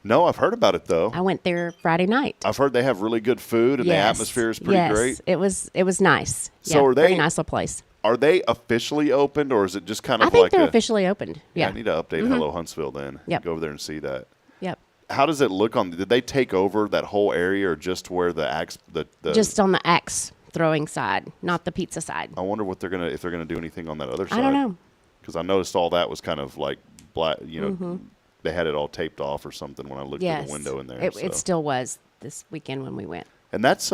No, I've heard about it though. I went there Friday night. I've heard they have really good food and the atmosphere is pretty great. It was nice. So are they very nice little place? Are they officially opened, or is it just kind of I think they're officially opened. Yeah. I need to update Hello Huntsville then. Yep. Go over there and see that. Yep. How does it look did they take over that whole area, or just where just on the axe throwing side, not the pizza side? I wonder if they're gonna do anything on that other side. I don't know. Because I noticed all that was kind of like black, they had it all taped off or something when I looked through the window in there. It still was. this weekend when we went. And that's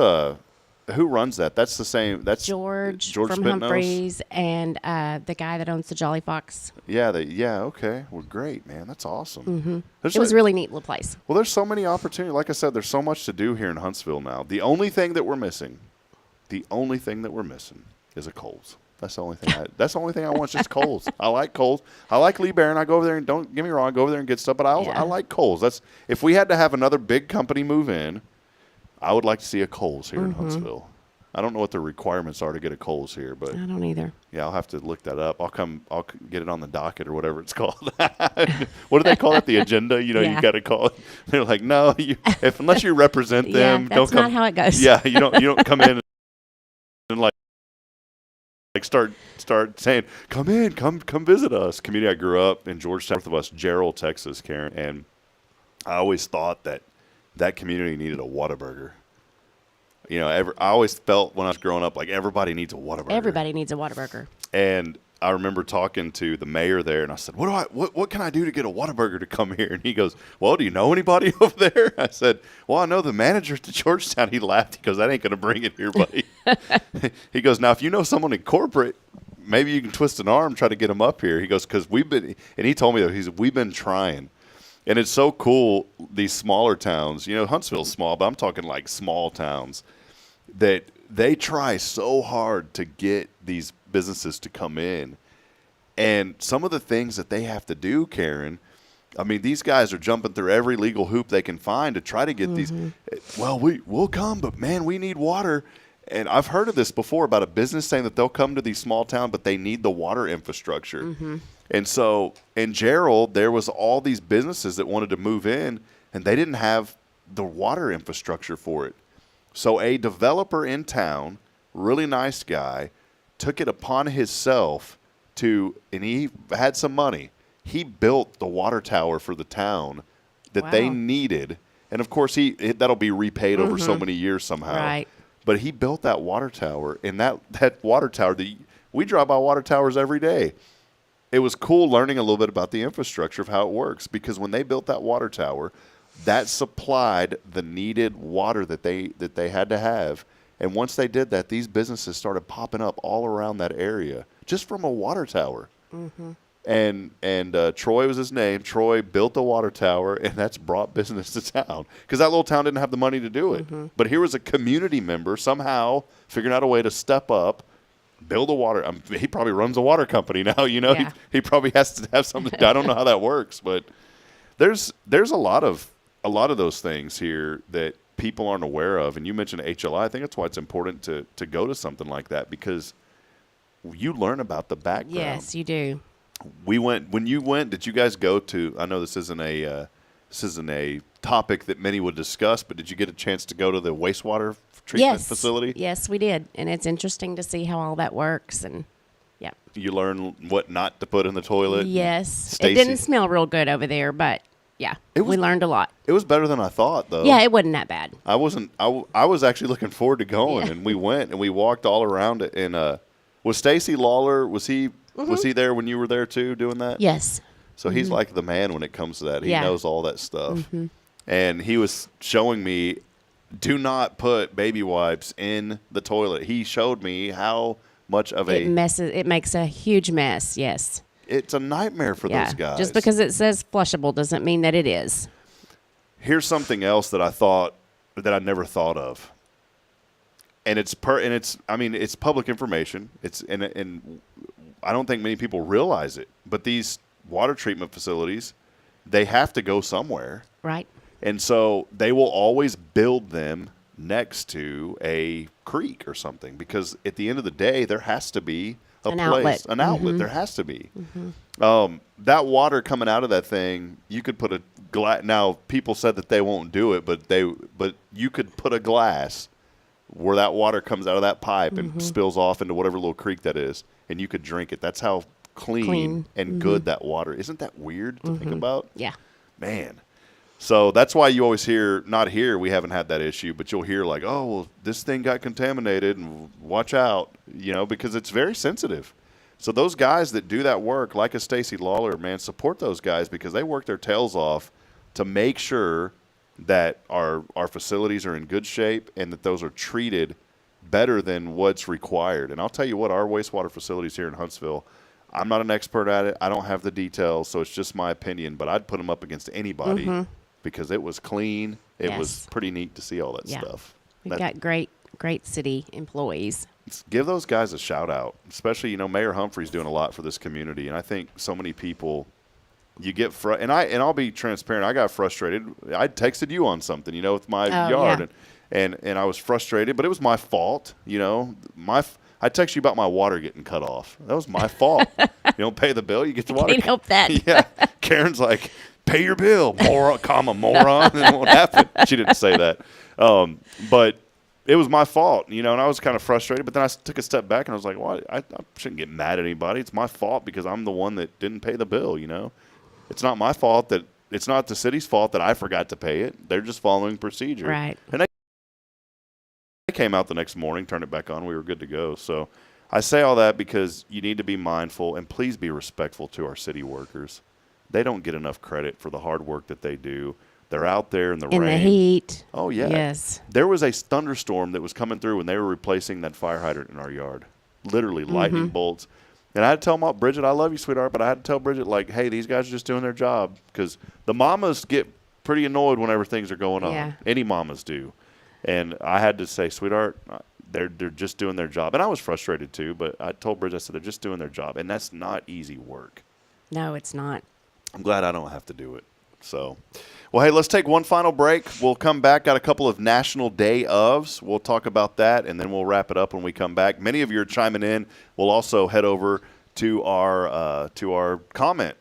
who runs that? That's the same. That's George from Spitnose? Humphreys and the guy that owns the Jolly Fox. Yeah, okay. Well, great, man. That's awesome. Mm-hmm. It was a really neat little place. Well, there's so many opportunities. Like I said, there's so much to do here in Huntsville now. The only thing that we're missing is a Kohl's. That's the only thing. That's the only thing I want is just Kohl's. I like Kohl's. I like Lee Barron. I go over there and don't get me wrong, I go over there and get stuff. But I like Kohl's. That's if we had to have another big company move in, I would like to see a Kohl's here in Huntsville. I don't know what the requirements are to get a Kohl's here, but I don't either. Yeah, I'll have to look that up. I'll get it on the docket or whatever it's called. What do they call it? The agenda? You got to call it. They're like, no, unless you represent them, that's not how it goes. Yeah, you don't come in and like start saying, come visit us. Community I grew up in Georgetown, north of us, Gerald, Texas, Karen, and I always thought that community needed a Whataburger. I always felt when I was growing up like everybody needs a Whataburger. Everybody needs a Whataburger. And I remember talking to the mayor there, and I said, "What can I do to get a Whataburger to come here?" And he goes, "Well, do you know anybody over there?" I said, "Well, I know the manager at the Georgetown." He laughed. He goes, "That ain't going to bring it here, buddy." He goes, "Now, if you know someone in corporate, maybe you can twist an arm, try to get them up here." He goes, "Because we've been," and he told me that we've been trying. And it's so cool, these smaller towns. Huntsville's small, but I'm talking like small towns that they try so hard to get these businesses to come in. And some of the things that they have to do, Karen, I mean, these guys are jumping through every legal hoop they can find to try to get these. Well, we'll come, but, man, we need water. And I've heard of this before about a business saying that they'll come to these small towns, but they need the water infrastructure. And so in Gerald, there was all these businesses that wanted to move in, and they didn't have the water infrastructure for it. So a developer in town, really nice guy, took it upon himself and he had some money. He built the water tower for the town that they needed. And, of course, that'll be repaid over so many years somehow. Right. But he built that water tower, and that water tower, we drive by water towers every day. It was cool learning a little bit about the infrastructure of how it works, because when they built that water tower, that supplied the needed water that they had to have. And once they did that, these businesses started popping up all around that area just from a water tower. And Troy was his name. Troy built the water tower, and that's brought business to town because that little town didn't have the money to do it. But here was a community member somehow figuring out a way to step up, build a water. He probably runs a water company now. Yeah. He probably has to have something. I don't know how that works, but there's a lot of those things here that people aren't aware of. And you mentioned HLI. I think that's why it's important to go to something like that, because you learn about the background. Yes, you do. When you went, did you guys go to, I know this isn't a topic that many would discuss, but did you get a chance to go to the wastewater treatment facility? Yes, we did. And it's interesting to see how all that works. And yeah. You learn what not to put in the toilet. Yes. Stacey, it didn't smell real good over there, but yeah, we learned a lot. It was better than I thought, though. Yeah, it wasn't that bad. I was actually looking forward to going, and we went and we walked all around it. And was Stacy Lawler, was he there when you were there too, doing that? Yes. So he's like the man when it comes to that. He knows all that stuff. And he was showing me, do not put baby wipes in the toilet. He showed me how much of it makes a huge mess. Yes. It's a nightmare for those guys. Just because it says flushable doesn't mean that it is. Here's something else that I never thought of. And it's public information. And I don't think many people realize it. But these water treatment facilities, they have to go somewhere. Right. And so they will always build them next to a creek or something, because at the end of the day, there has to be an outlet. There has to be. That water coming out of that thing, you could put a glass. Now, people said that they won't do it, but you could put a glass where that water comes out of that pipe and spills off into whatever little creek that is, and you could drink it. That's how clean and good that water. Isn't that weird to think about? Yeah. Man. So that's why you always hear, not here, we haven't had that issue, but you'll hear like, oh, well, this thing got contaminated and watch out, because it's very sensitive. So those guys that do that work, like a Stacy Lawler, man, support those guys, because they work their tails off to make sure that our facilities are in good shape and that those are treated better than what's required. And I'll tell you what, our wastewater facilities here in Huntsville, I'm not an expert at it. I don't have the details, so it's just my opinion, but I'd put them up against anybody because it was clean. It was pretty neat to see all that stuff. We've got great city employees. Give those guys a shout out, especially, Mayor Humphrey's doing a lot for this community. And I think so many people, you get and I'll be transparent. I got frustrated. I texted you on something, with my yard and I was frustrated, but it was my fault. I text you about my water getting cut off. That was my fault. You don't pay the bill, you get the water. Can't help that. Yeah. Karen's like, pay your bill, moron, moron. And it won't happen. She didn't say that. But it was my fault, and I was kind of frustrated. But then I took a step back and I was like, well, I shouldn't get mad at anybody. It's my fault because I'm the one that didn't pay the bill, It's not my fault it's not the city's fault that I forgot to pay it. They're just following procedure. Right. And they came out the next morning, turned it back on. We were good to go. So I say all that because you need to be mindful and please be respectful to our city workers. They don't get enough credit for the hard work that they do. They're out there in the rain. In the heat. Oh, yeah. Yes. There was a thunderstorm that was coming through when they were replacing that fire hydrant in our yard. Literally lightning bolts. And I had to tell Bridget, I love you, sweetheart, but I had to tell Bridget, like, hey, these guys are just doing their job because the mamas get pretty annoyed whenever things are going on. Yeah. Any mamas do. And I had to say, sweetheart, they're just doing their job. And I was frustrated too, but I told Bridget, I said, they're just doing their job. And that's not easy work. No, it's not. I'm glad I don't have to do it. So, well, hey, let's take one final break. We'll come back. Got a couple of National Day ofs. We'll talk about that, and then we'll wrap it up when we come back. Many of you are chiming in. We'll also head over to our comment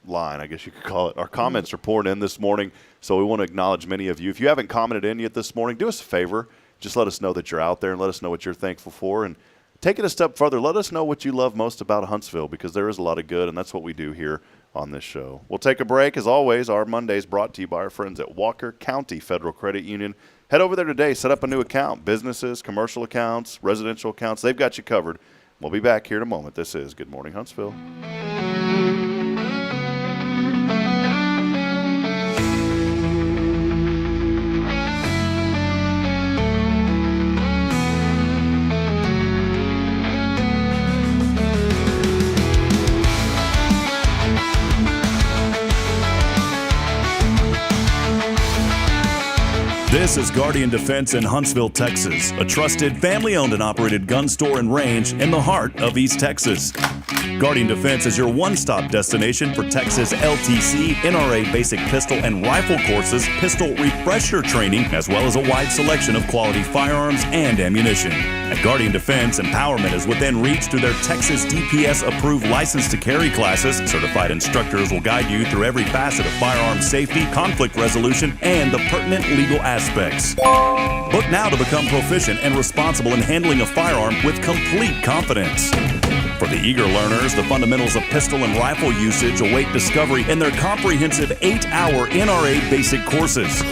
line, I guess you could call it. Our comments are pouring in this morning, so we want to acknowledge many of you. If you haven't commented in yet this morning, do us a favor. Just let us know that you're out there and let us know what you're thankful for. And take it a step further, let us know what you love most about Huntsville because there is a lot of good, and that's what we do here on this show. We'll take a break. As always, our Mondays brought to you by our friends at Walker County Federal Credit Union. Head over there today, set up a new account. Businesses, commercial accounts, residential accounts, they've got you covered. We'll be back here in a moment. This is Good Morning Huntsville. This is Guardian Defense in Huntsville, Texas, a trusted, family-owned and operated gun store and range in the heart of East Texas. Guardian Defense is your one-stop destination for Texas LTC, NRA basic pistol and rifle courses, pistol refresher training, as well as a wide selection of quality firearms and ammunition. At Guardian Defense, empowerment is within reach through their Texas DPS-approved license to carry classes. Certified instructors will guide you through every facet of firearm safety, conflict resolution, and the pertinent legal aspects. Book now to become proficient and responsible in handling a firearm with complete confidence. For the eager learners, the fundamentals of pistol and rifle usage await discovery in their comprehensive 8-hour NRA basic courses.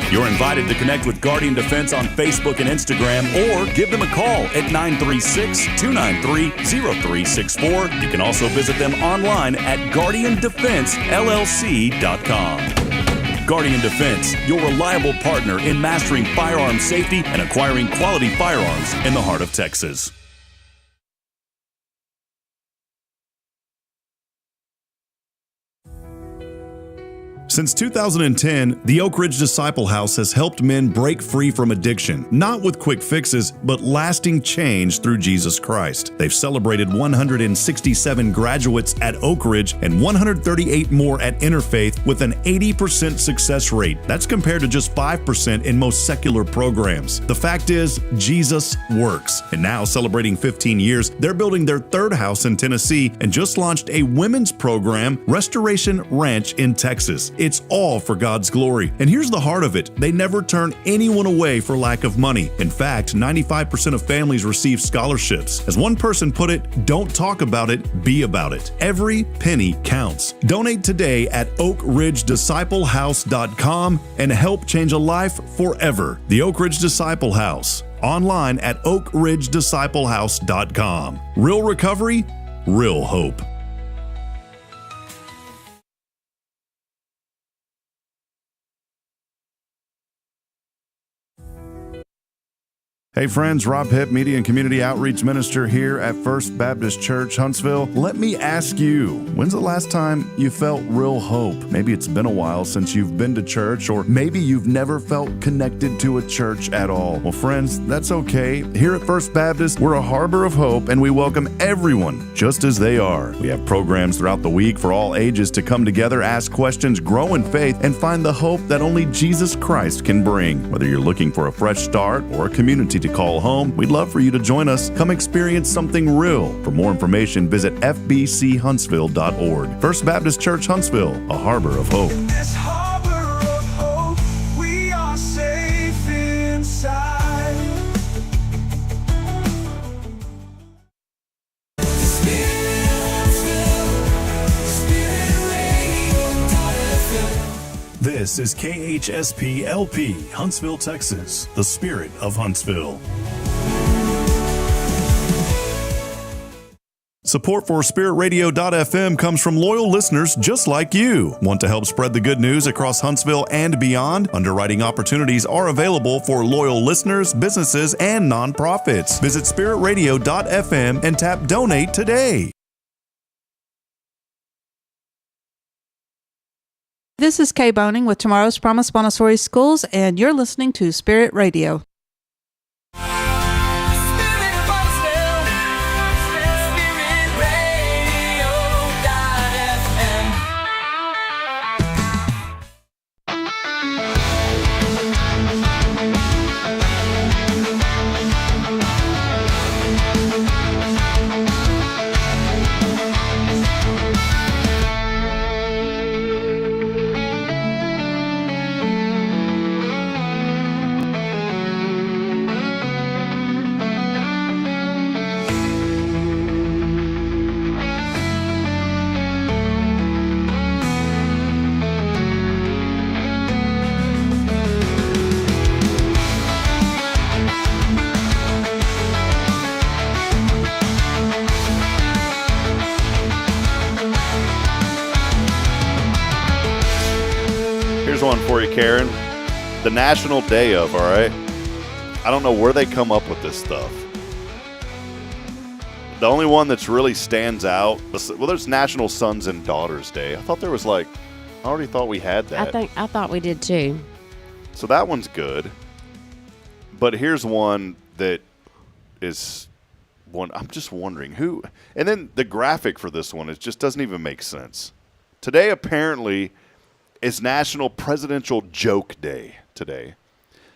You're invited to connect with Guardian Defense on Facebook and Instagram or give them a call at 936-293-0364. You can also visit them online at guardiandefensellc.com. Guardian Defense, your reliable partner in mastering firearm safety and acquiring quality firearms in the heart of Texas. Since 2010, the Oak Ridge Disciple House has helped men break free from addiction, not with quick fixes, but lasting change through Jesus Christ. They've celebrated 167 graduates at Oak Ridge and 138 more at Interfaith with an 80% success rate. That's compared to just 5% in most secular programs. The fact is, Jesus works. And now, celebrating 15 years, they're building their third house in Tennessee and just launched a women's program, Restoration Ranch in Texas. It's all for God's glory. And here's the heart of it. They never turn anyone away for lack of money. In fact, 95% of families receive scholarships. As one person put it, don't talk about it, be about it. Every penny counts. Donate today at oakridgedisciplehouse.com and help change a life forever. The Oak Ridge Disciple House. Online at oakridgedisciplehouse.com. Real recovery, real hope. Hey friends, Rob Hipp, Media and Community Outreach Minister here at First Baptist Church, Huntsville. Let me ask you, when's the last time you felt real hope? Maybe it's been a while since you've been to church, or maybe you've never felt connected to a church at all. Well, friends, that's okay. Here at First Baptist, we're a harbor of hope, and we welcome everyone just as they are. We have programs throughout the week for all ages to come together, ask questions, grow in faith, and find the hope that only Jesus Christ can bring. Whether you're looking for a fresh start or a community to call home, we'd love for you to join us. Come experience something real. For more information, visit fbchuntsville.org. First Baptist Church Huntsville, a harbor of hope. This harbor of hope, we are safe inside. This is KHSP LP, Huntsville, Texas, the spirit of Huntsville. Support for SpiritRadio.fm comes from loyal listeners just like you. Want to help spread the good news across Huntsville and beyond? Underwriting opportunities are available for loyal listeners, businesses, and nonprofits. Visit SpiritRadio.fm and tap Donate today. This is Kay Boning with Tomorrow's Promise Montessori Schools, and you're listening to Spirit Radio. One for you, Karen. The National Day of, all right? I don't know where they come up with this stuff. The only one that's really stands out, well, there's National Sons and Daughters Day. I thought there was I already thought we had that. I thought we did too. So that one's good. But here's one that is one, I'm just wondering who, and then the graphic for this one, it just doesn't even make sense. Today, apparently, is National Presidential Joke Day today.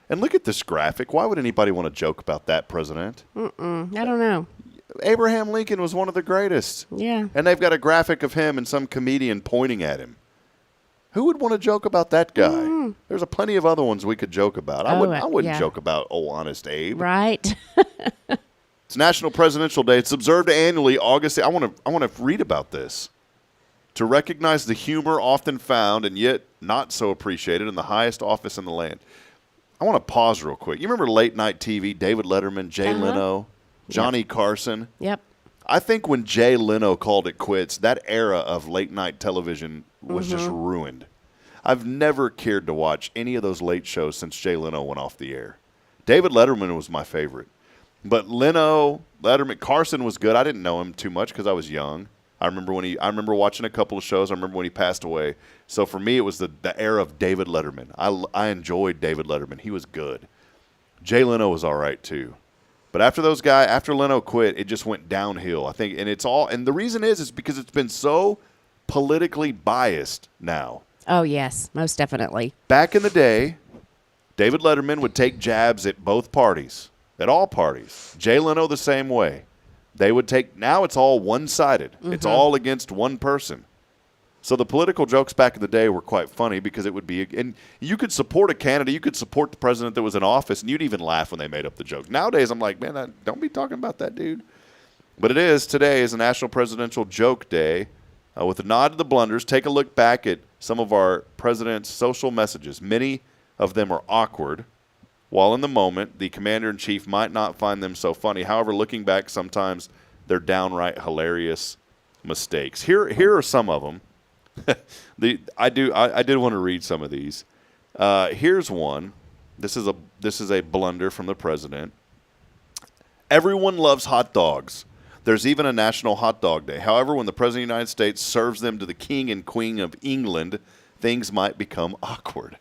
And look at this graphic. Why would anybody want to joke about that president? I don't know. Abraham Lincoln was one of the greatest. Yeah. And they've got a graphic of him and some comedian pointing at him. Who would want to joke about that guy? There's a plenty of other ones we could joke about. I wouldn't joke about old Honest Abe. Right. It's National Presidential Day. It's observed annually August. I want to read about this. To recognize the humor often found and yet not so appreciated in the highest office in the land. I want to pause real quick. You remember late night TV, David Letterman, Jay Leno, Johnny Carson? Yep. I think when Jay Leno called it quits, that era of late night television was just ruined. I've never cared to watch any of those late shows since Jay Leno went off the air. David Letterman was my favorite. But Leno, Letterman, Carson was good. I didn't know him too much because I was young. I remember watching a couple of shows. I remember when he passed away. So for me, it was the era of David Letterman. I enjoyed David Letterman. He was good. Jay Leno was all right too. But after Leno quit, it just went downhill. I think, and the reason is because it's been so politically biased now. Oh yes, most definitely. Back in the day, David Letterman would take jabs at both parties, at all parties. Jay Leno the same way. They would now it's all one-sided. It's all against one person. So the political jokes back in the day were quite funny because it would be, and you could support a candidate, you could support the president that was in office, and you'd even laugh when they made up the joke. Nowadays, I'm like, man, don't be talking about that dude. But today is a National Presidential Joke Day. With a nod to the blunders, take a look back at some of our president's social messages. Many of them are awkward. While in the moment, the commander-in-chief might not find them so funny. However, looking back, sometimes they're downright hilarious mistakes. Here are some of them. I did want to read some of these. Here's one. This is a blunder from the president. Everyone loves hot dogs. There's even a National Hot Dog Day. However, when the President of the United States serves them to the King and Queen of England, things might become awkward.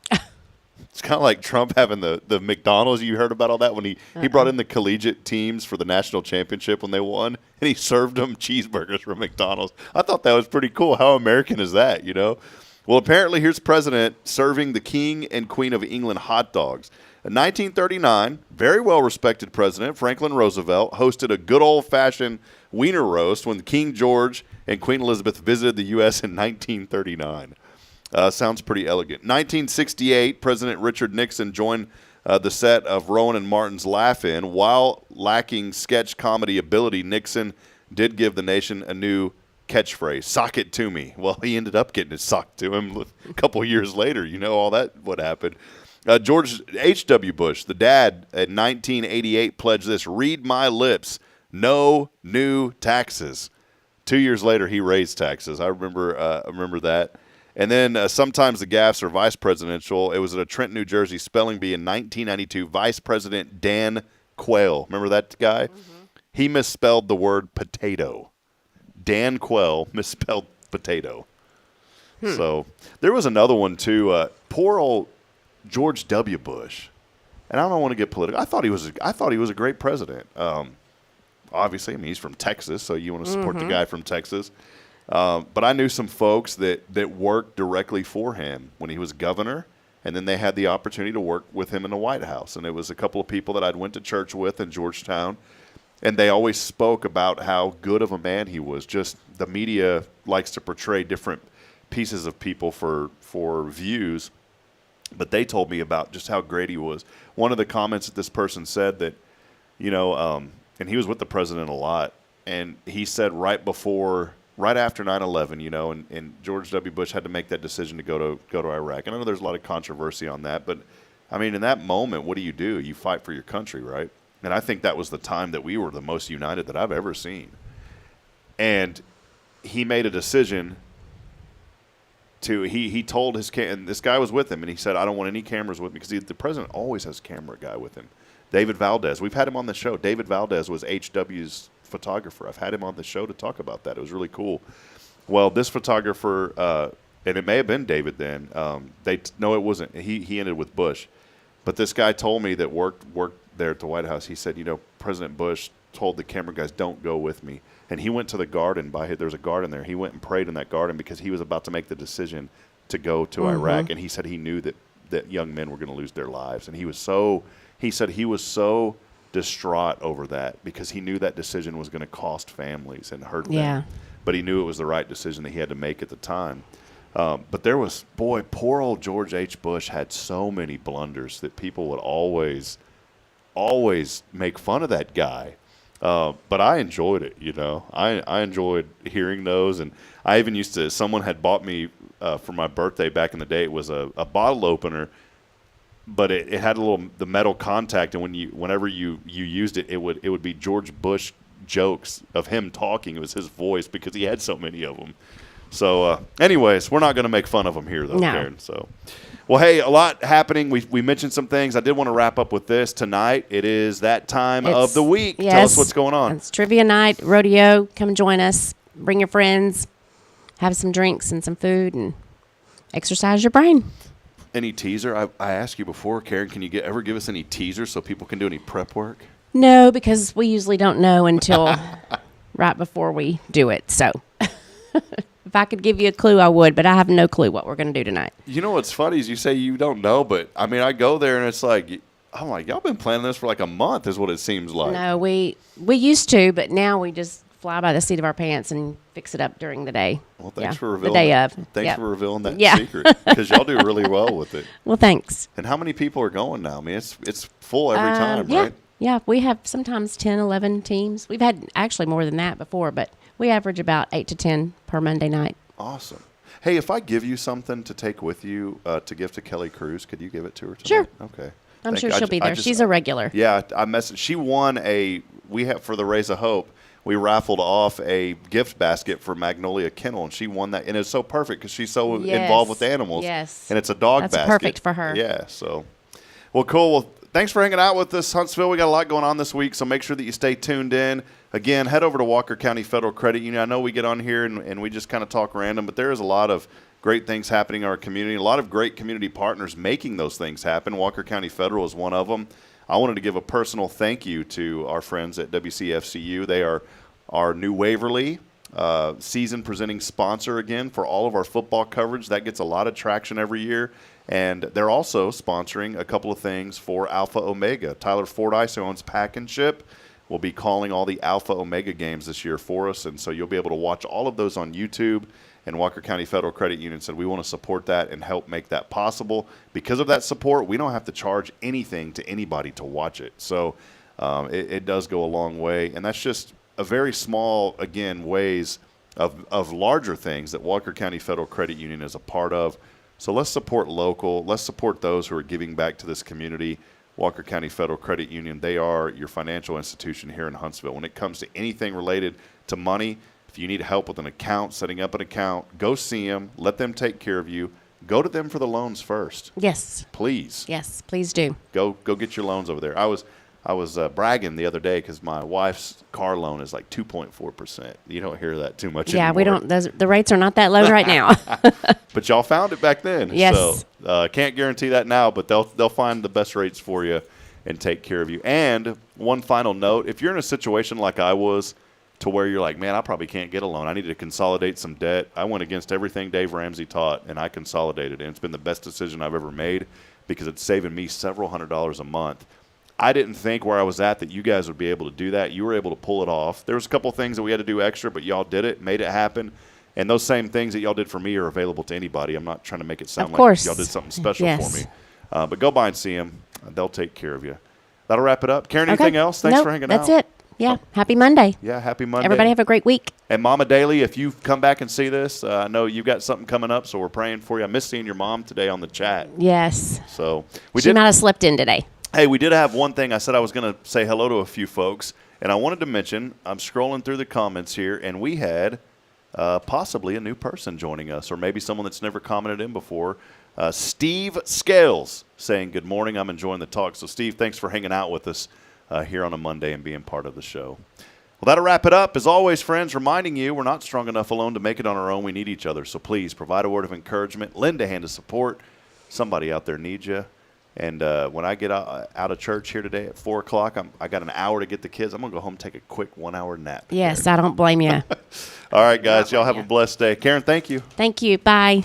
It's kind of like Trump having the McDonald's. You heard about all that when he brought in the collegiate teams for the national championship when they won, and he served them cheeseburgers from McDonald's. I thought that was pretty cool. How American is that, you know? Well, apparently here's the president serving the King and Queen of England hot dogs. In 1939, very well-respected president Franklin Roosevelt hosted a good old-fashioned wiener roast when King George and Queen Elizabeth visited the U.S. in 1939. Sounds pretty elegant. 1968, President Richard Nixon joined the set of Rowan and Martin's Laugh-In. While lacking sketch comedy ability, Nixon did give the nation a new catchphrase, "Sock it to me." Well, he ended up getting it socked to him a couple years later. You know all that what happened. George H.W. Bush, the dad, in 1988 pledged this: "Read my lips, no new taxes." 2 years later, he raised taxes. I remember that. And then sometimes the gaffes are vice presidential. It was at a Trenton, New Jersey spelling bee in 1992. Vice President Dan Quayle, remember that guy? Mm-hmm. He misspelled the word potato. Dan Quayle misspelled potato. So there was another one too. Poor old George W. Bush, and I don't want to get political. I thought he was a great president. Obviously, I mean he's from Texas, so you want to support the guy from Texas. But I knew some folks that worked directly for him when he was governor, and then they had the opportunity to work with him in the White House. And it was a couple of people that I'd went to church with in Georgetown, and they always spoke about how good of a man he was. Just the media likes to portray different pieces of people for views. But they told me about just how great he was. One of the comments that this person said that, you know, and he was with the president a lot, and he said right after 9/11, you know, and George W. Bush had to make that decision to go to Iraq. And I know there's a lot of controversy on that, but I mean, in that moment, what do? You fight for your country, right? And I think that was the time that we were the most united that I've ever seen. And he made a decision he told and this guy was with him, and he said, "I don't want any cameras with me," because the president always has a camera guy with him. David Valdez, we've had him on the show. David Valdez was HW's photographer. I've had him on the show to talk about that. It was really cool. Well, this photographer, and it may have been David then. No, it wasn't. He ended with Bush, but this guy told me that worked there at the White House. He said, you know, President Bush told the camera guys, "Don't go with me." And he went to the garden there's a garden there. He went and prayed in that garden because he was about to make the decision to go to Iraq. And he said he knew that young men were going to lose their lives. And he said he was so distraught over that because he knew that decision was going to cost families and hurt them. But he knew it was the right decision that he had to make at the time. But there was, poor old George H. Bush had so many blunders that people would always make fun of that guy. But I enjoyed it, you know. I enjoyed hearing those, and I even someone had bought me for my birthday back in the day. It was a bottle opener, but it had the metal contact, and whenever you used it, it would be George Bush jokes of him talking. It was his voice because he had so many of them. So, anyways, we're not going to make fun of him here, though, Karen. So. Well, hey, a lot happening. We mentioned some things. I did want to wrap up with this tonight. It is that time of the week. Yes, tell us what's going on. It's trivia night, rodeo. Come join us. Bring your friends. Have some drinks and some food and exercise your brain. Any teaser? I asked you before, Karen, can you ever give us any teasers so people can do any prep work? No, because we usually don't know until right before we do it. So if I could give you a clue, I would, but I have no clue what we're going to do tonight. You know what's funny is you say you don't know, but, I mean, I go there and it's like, I'm like, y'all been planning this for like a month is what it seems like. No, we used to, but now we just fly by the seat of our pants and fix it up during the day. Well, thanks for revealing the day of. Thanks for revealing that secret because y'all do really well with it. Well, thanks. And how many people are going now? I mean, it's full every time, right? Yeah, we have sometimes 10, 11 teams. We've had actually more than that before, but we average about 8 to 10 per Monday night. Awesome. Hey, if I give you something to take with you to give to Kelly Cruz, could you give it to her tonight? Sure. Okay. I'm sure she'll be there. She's a regular. Yeah, I messaged. She won for the Raise of Hope, we raffled off a gift basket for Magnolia Kennel, and she won that. And it's so perfect because she's so involved with animals. Yes. And it's a dog That's basket. perfect for her. Yeah, so. Well, cool. Well, thanks for hanging out with us, Huntsville. We got a lot going on this week, so make sure that you stay tuned in. Again, head over to Walker County Federal Credit Union. I know we get on here and we just kind of talk random, but there is a lot of great things happening in our community, a lot of great community partners making those things happen. Walker County Federal is one of them. I wanted to give a personal thank you to our friends at WCFCU. They are our new Waverly season presenting sponsor again for all of our football coverage. That gets a lot of traction every year. And they're also sponsoring a couple of things for Alpha Omega. Tyler Fordyce, who owns Pack and Ship, will be calling all the Alpha Omega games this year for us. And so you'll be able to watch all of those on YouTube. And Walker County Federal Credit Union said we want to support that and help make that possible. Because of that support, we don't have to charge anything to anybody to watch it. So it does go a long way. And that's just a very small, again, ways of larger things that Walker County Federal Credit Union is a part of. So let's support local. Let's support those who are giving back to this community. Walker County Federal Credit Union, they are your financial institution here in Huntsville. When it comes to anything related to money, if you need help with an account, setting up an account, go see them. Let them take care of you. Go to them for the loans first. Yes. Please. Yes, please do. Go get your loans over there. I was bragging the other day because my wife's car loan is like 2.4%. You don't hear that too much anymore. We don't. The rates are not that low right now. But y'all found it back then. Yes. So can't guarantee that now, but they'll find the best rates for you and take care of you. And one final note, if you're in a situation like I was to where you're like, man, I probably can't get a loan. I need to consolidate some debt. I went against everything Dave Ramsey taught, and I consolidated. And it's been the best decision I've ever made because it's saving me several $100s a month. I didn't think where I was at that you guys would be able to do that. You were able to pull it off. There was a couple of things that we had to do extra, but y'all did it, made it happen. And those same things that y'all did for me are available to anybody. I'm not trying to make it sound like y'all did something special for me. But go by and see them. They'll take care of you. That'll wrap it up. Karen, anything else? Thanks for hanging out. That's it. Yeah. Happy Monday. Yeah, happy Monday. Everybody have a great week. And Mama Daly, if you come back and see this, I know you've got something coming up, so we're praying for you. I miss seeing your mom today on the chat. Yes. So she might have slipped in today. Hey, we did have one thing. I said I was going to say hello to a few folks, and I wanted to mention, I'm scrolling through the comments here, and we had possibly a new person joining us, or maybe someone that's never commented in before. Steve Scales saying, good morning, I'm enjoying the talk. So, Steve, thanks for hanging out with us here on a Monday and being part of the show. Well, that'll wrap it up. As always, friends, reminding you we're not strong enough alone to make it on our own. We need each other. So please provide a word of encouragement, lend a hand of support. Somebody out there needs you. And when I get out of church here today at 4 o'clock, I got an hour to get the kids. I'm going to go home and take a quick 1 hour nap. Yes, I don't blame you. All right, guys. Y'all have a blessed day. Karen, thank you. Thank you. Bye.